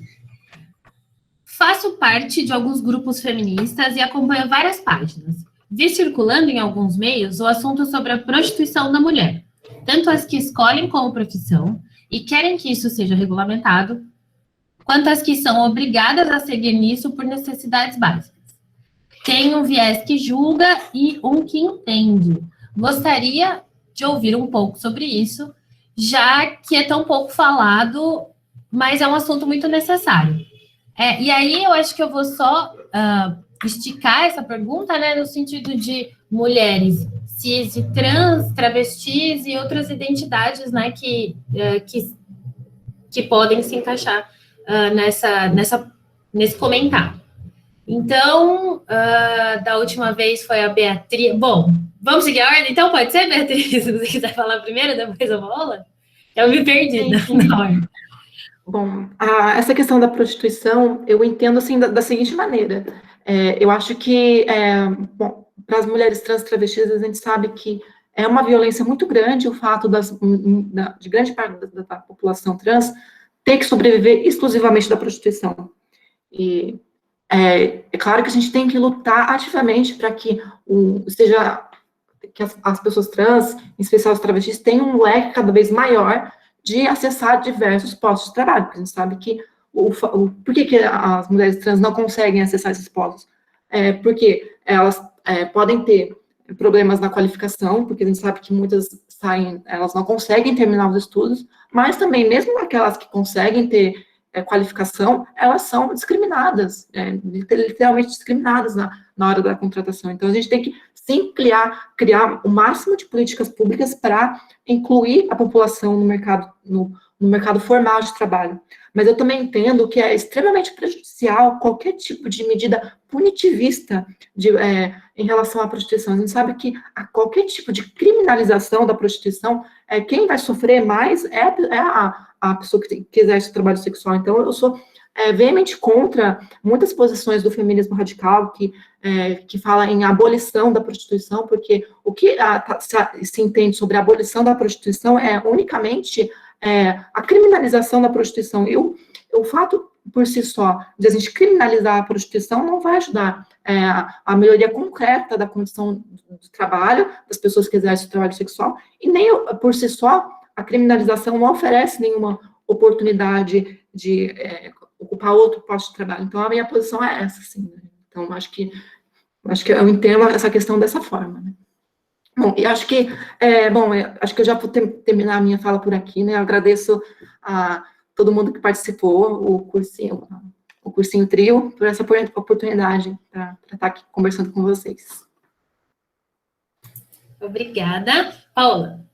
Faço parte de alguns grupos feministas e acompanho várias páginas. Vi circulando em alguns meios o assunto sobre a prostituição da mulher, tanto as que escolhem como profissão e querem que isso seja regulamentado, quanto as que são obrigadas a seguir nisso por necessidades básicas. Tem um viés que julga e um que entende. Gostaria de ouvir um pouco sobre isso, já que é tão pouco falado, mas é um assunto muito necessário. E aí eu acho que eu vou só esticar essa pergunta, né, no sentido de mulheres cis e trans, travestis e outras identidades, né, que podem se encaixar nesse comentário. Então, da última vez foi a Beatriz. Bom, vamos seguir a ordem? Então, pode ser, Beatriz? Se você quiser falar primeiro, depois eu vou. Eu me perdi na ordem. Bom, essa questão da prostituição, eu entendo assim da seguinte maneira. Eu acho que, para as mulheres trans travestis, a gente sabe que é uma violência muito grande o fato de grande parte da população trans ter que sobreviver exclusivamente da prostituição. E é claro que a gente tem que lutar ativamente para que as pessoas trans, em especial os travestis, tenham um leque cada vez maior de acessar diversos postos de trabalho, porque a gente sabe que por que as mulheres trans não conseguem acessar esses postos? Porque elas podem ter problemas na qualificação, porque a gente sabe que muitas saem, elas não conseguem terminar os estudos, mas também, mesmo aquelas que conseguem ter qualificação, elas são discriminadas, literalmente discriminadas na hora da contratação. Então, a gente tem que, sim, criar o máximo de políticas públicas para incluir a população no mercado formal de trabalho. Mas eu também entendo que é extremamente prejudicial qualquer tipo de medida punitivista em relação à prostituição. A gente sabe que qualquer tipo de criminalização da prostituição, quem vai sofrer mais é a pessoa que exerce o trabalho sexual. Então, eu sou veemente contra muitas posições do feminismo radical que fala em abolição da prostituição, porque o que se entende sobre a abolição da prostituição é unicamente a criminalização da prostituição. E o fato, por si só, de a gente criminalizar a prostituição não vai ajudar a melhoria concreta da condição do trabalho, das pessoas que exercem o trabalho sexual, e nem, por si só, a criminalização não oferece nenhuma oportunidade de ocupar outro posto de trabalho. Então, a minha posição é essa, sim. Então, acho que eu entendo essa questão dessa forma, né? Bom, e acho que eu já vou terminar a minha fala por aqui, né? Eu agradeço a todo mundo que participou, o cursinho Trio, por essa oportunidade para estar aqui conversando com vocês. Obrigada. Paula.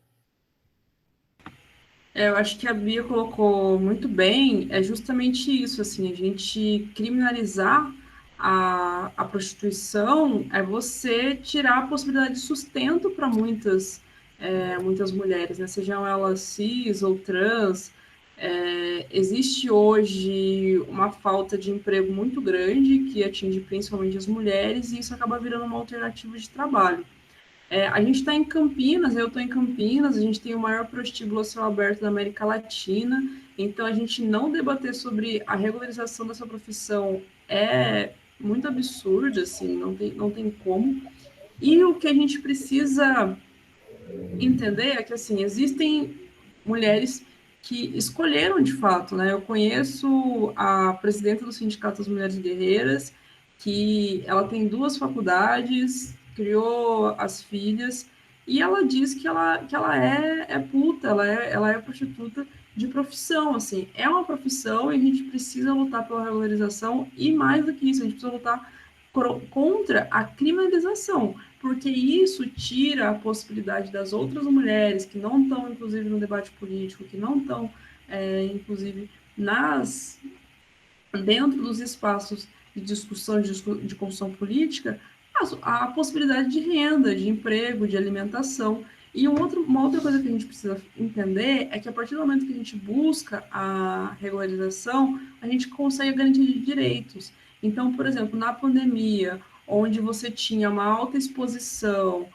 Eu acho que a Bia colocou muito bem, é justamente isso, assim, a gente criminalizar a prostituição é você tirar a possibilidade de sustento para muitas mulheres, né? Sejam elas cis ou trans. Existe hoje uma falta de emprego muito grande que atinge principalmente as mulheres e isso acaba virando uma alternativa de trabalho. A gente está em Campinas, eu estou em Campinas, a gente tem o maior prostíbulo a céu aberto da América Latina, então a gente não debater sobre a regularização dessa profissão é muito absurdo, assim, não tem como. E o que a gente precisa entender é que, assim, existem mulheres que escolheram de fato, né? Eu conheço a presidenta do Sindicato das Mulheres Guerreiras, que ela tem 2 faculdades, criou as filhas, e ela diz que ela é puta, ela é prostituta de profissão, assim. É uma profissão e a gente precisa lutar pela regularização, e mais do que isso, a gente precisa lutar contra a criminalização, porque isso tira a possibilidade das outras mulheres que não estão, inclusive, no debate político, que não estão, inclusive, dentro dos espaços de discussão, de construção política, a possibilidade de renda, de emprego, de alimentação. E uma outra coisa que a gente precisa entender é que a partir do momento que a gente busca a regularização, a gente consegue a garantia de direitos. Então, por exemplo, na pandemia, onde você tinha uma alta exposição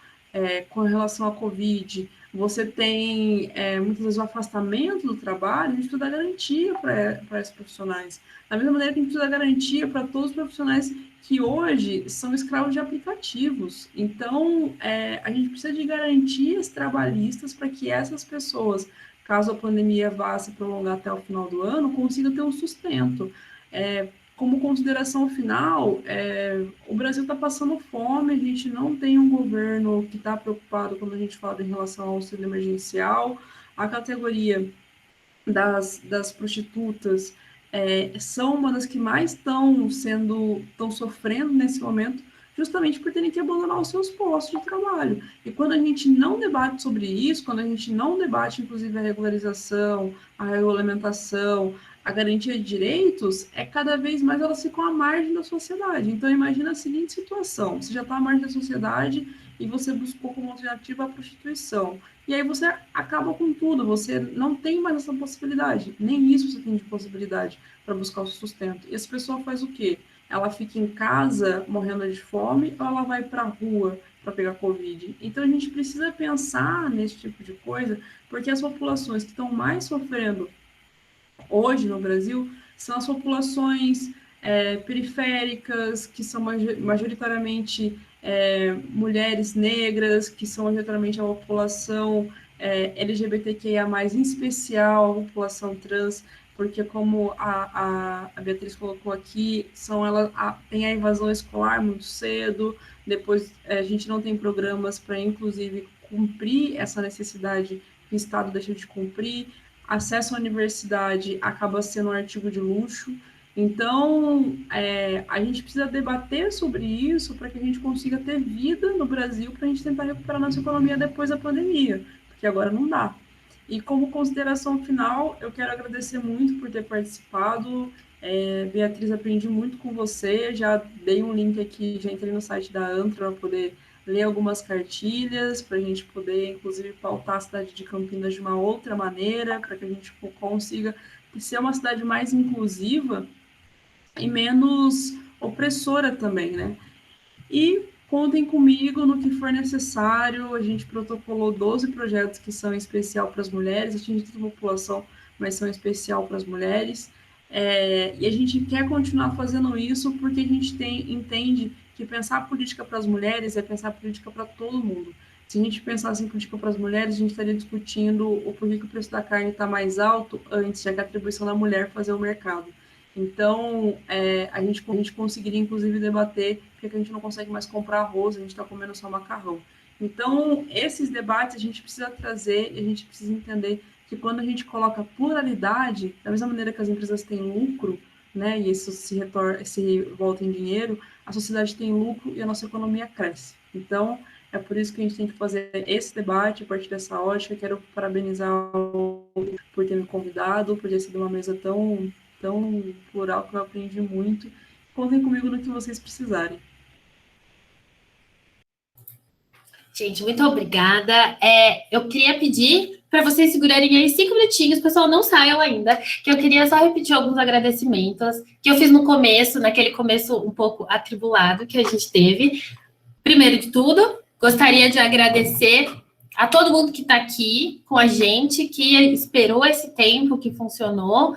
com relação à Covid, você tem muitas vezes o afastamento do trabalho, a gente precisa dar garantia para esses profissionais. Da mesma maneira que a gente precisa dar garantia para todos os profissionais que hoje são escravos de aplicativos. Então, a gente precisa de garantias trabalhistas para que essas pessoas, caso a pandemia vá se prolongar até o final do ano, consigam ter um sustento. Como consideração final, o Brasil está passando fome, a gente não tem um governo que está preocupado quando a gente fala em relação ao auxílio emergencial, a categoria das prostitutas são uma das que mais estão sofrendo nesse momento, justamente por terem que abandonar os seus postos de trabalho. E quando a gente não debate sobre isso, quando a gente não debate, inclusive, a regularização, a regulamentação, a garantia de direitos, cada vez mais elas ficam à margem da sociedade. Então, imagina a seguinte situação, você já está à margem da sociedade e você buscou como alternativa a prostituição. E aí você acaba com tudo, você não tem mais essa possibilidade, nem isso você tem de possibilidade para buscar o sustento. E essa pessoa faz o quê? Ela fica em casa morrendo de fome ou ela vai para a rua para pegar Covid? Então, a gente precisa pensar nesse tipo de coisa, porque as populações que estão mais sofrendo hoje no Brasil são as populações periféricas, que são majoritariamente mulheres negras, que são majoritariamente a população LGBTQIA+, em especial a população trans, porque como a Beatriz colocou aqui, tem a invasão escolar muito cedo, depois a gente não tem programas para, inclusive, cumprir essa necessidade que o Estado deixa de cumprir, acesso à universidade acaba sendo um artigo de luxo, então a gente precisa debater sobre isso para que a gente consiga ter vida no Brasil, para a gente tentar recuperar nossa economia depois da pandemia, porque agora não dá. E como consideração final, eu quero agradecer muito por ter participado. Beatriz, aprendi muito com você. Já dei um link aqui, já entrei no site da ANTRA para poder ler algumas cartilhas, para a gente poder, inclusive, pautar a cidade de Campinas de uma outra maneira, para que a gente consiga ser uma cidade mais inclusiva e menos opressora também, né? E contem comigo no que for necessário. A gente protocolou 12 projetos que são em especial para as mulheres, atingem toda a população, mas são em especial para as mulheres. E a gente quer continuar fazendo isso porque a gente entende que pensar política para as mulheres é pensar política para todo mundo. Se a gente pensasse em política para as mulheres, a gente estaria discutindo o porquê que o preço da carne está mais alto antes, já que a atribuição da mulher fazer o mercado. Então, a gente conseguiria, inclusive, debater porque a gente não consegue mais comprar arroz, a gente está comendo só macarrão. Então, esses debates a gente precisa trazer, a gente precisa entender que quando a gente coloca pluralidade, da mesma maneira que as empresas têm lucro, né, e isso se volta em dinheiro, a sociedade tem lucro e a nossa economia cresce. Então, é por isso que a gente tem que fazer esse debate a partir dessa ótica. Quero parabenizar por ter me convidado, por ter sido uma mesa tão plural que eu aprendi muito. Contem comigo no que vocês precisarem. Gente, muito obrigada. Eu queria pedir para vocês segurarem aí 5 minutinhos, pessoal, não saiam ainda, que eu queria só repetir alguns agradecimentos que eu fiz no começo, naquele começo um pouco atribulado que a gente teve. Primeiro de tudo, gostaria de agradecer a todo mundo que está aqui com a gente, que esperou esse tempo, que funcionou,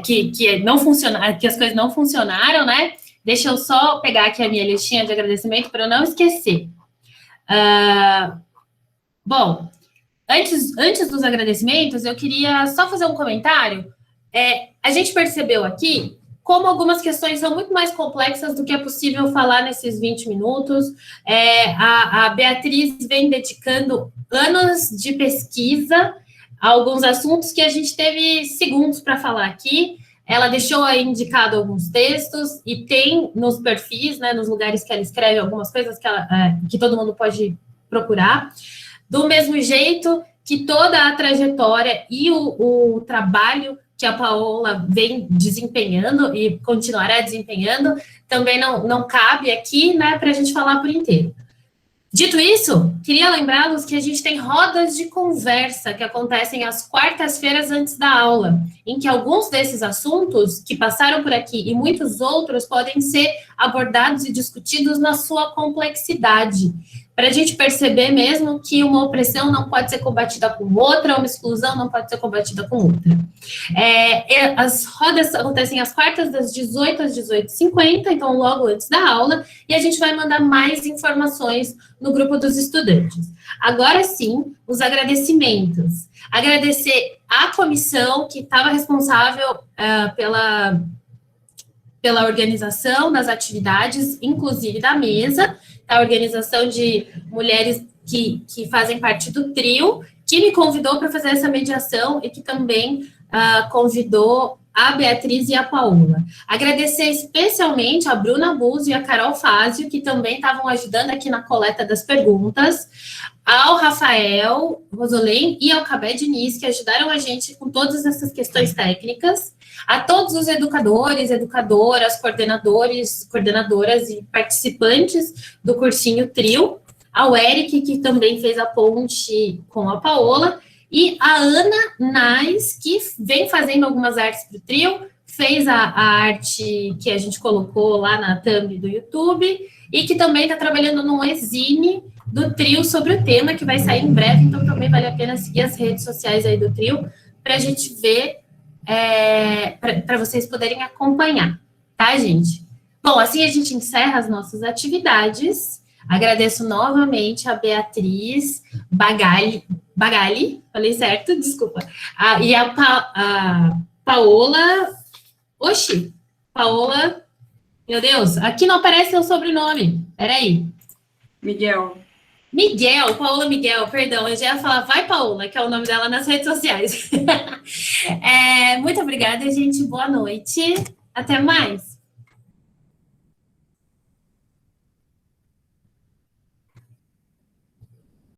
que não funciona, que as coisas não funcionaram, né? Deixa eu só pegar aqui a minha listinha de agradecimento para eu não esquecer. Bom, antes dos agradecimentos, eu queria só fazer um comentário. A gente percebeu aqui como algumas questões são muito mais complexas do que é possível falar nesses 20 minutos. A Beatriz vem dedicando anos de pesquisa a alguns assuntos que a gente teve segundos para falar aqui. Ela deixou aí indicado alguns textos e tem nos perfis, né, nos lugares que ela escreve algumas coisas que todo mundo pode procurar. Do mesmo jeito que toda a trajetória e o trabalho que a Paola vem desempenhando e continuará desempenhando, também não cabe aqui, né, para a gente falar por inteiro. Dito isso, queria lembrá-los que a gente tem rodas de conversa que acontecem às quartas-feiras antes da aula, em que alguns desses assuntos que passaram por aqui e muitos outros podem ser abordados e discutidos na sua complexidade, para a gente perceber mesmo que uma opressão não pode ser combatida com outra, uma exclusão não pode ser combatida com outra. As rodas acontecem às quartas, das 18 às 18h50, então logo antes da aula, e a gente vai mandar mais informações no grupo dos estudantes. Agora sim, os agradecimentos. Agradecer à comissão que estava responsável pela organização das atividades, inclusive da mesa, a organização de mulheres que fazem parte do trio, que me convidou para fazer essa mediação e que também convidou a Beatriz e a Paola. Agradecer especialmente a Bruna Buzzo e a Carol Fázio, que também estavam ajudando aqui na coleta das perguntas, ao Rafael Rosolém e ao Cabé Diniz, que ajudaram a gente com todas essas questões técnicas, a todos os educadores, educadoras, coordenadoras e participantes do cursinho Trio, ao Eric, que também fez a ponte com a Paola, e a Ana Nais, que vem fazendo algumas artes para o Trio, fez a arte que a gente colocou lá na thumb do YouTube, e que também está trabalhando num exine do Trio sobre o tema, que vai sair em breve, então também vale a pena seguir as redes sociais aí do Trio, para a gente ver, para vocês poderem acompanhar, tá, gente? Bom, assim a gente encerra as nossas atividades. Agradeço novamente a Beatriz Bagali, falei certo? Desculpa. E a Paola. Oxi, Paola. Meu Deus, aqui não aparece o sobrenome. Peraí. Miguel. Paola Miguel, perdão. Eu já ia falar, vai, Paola, que é o nome dela nas redes sociais. Muito obrigada, gente. Boa noite. Até mais.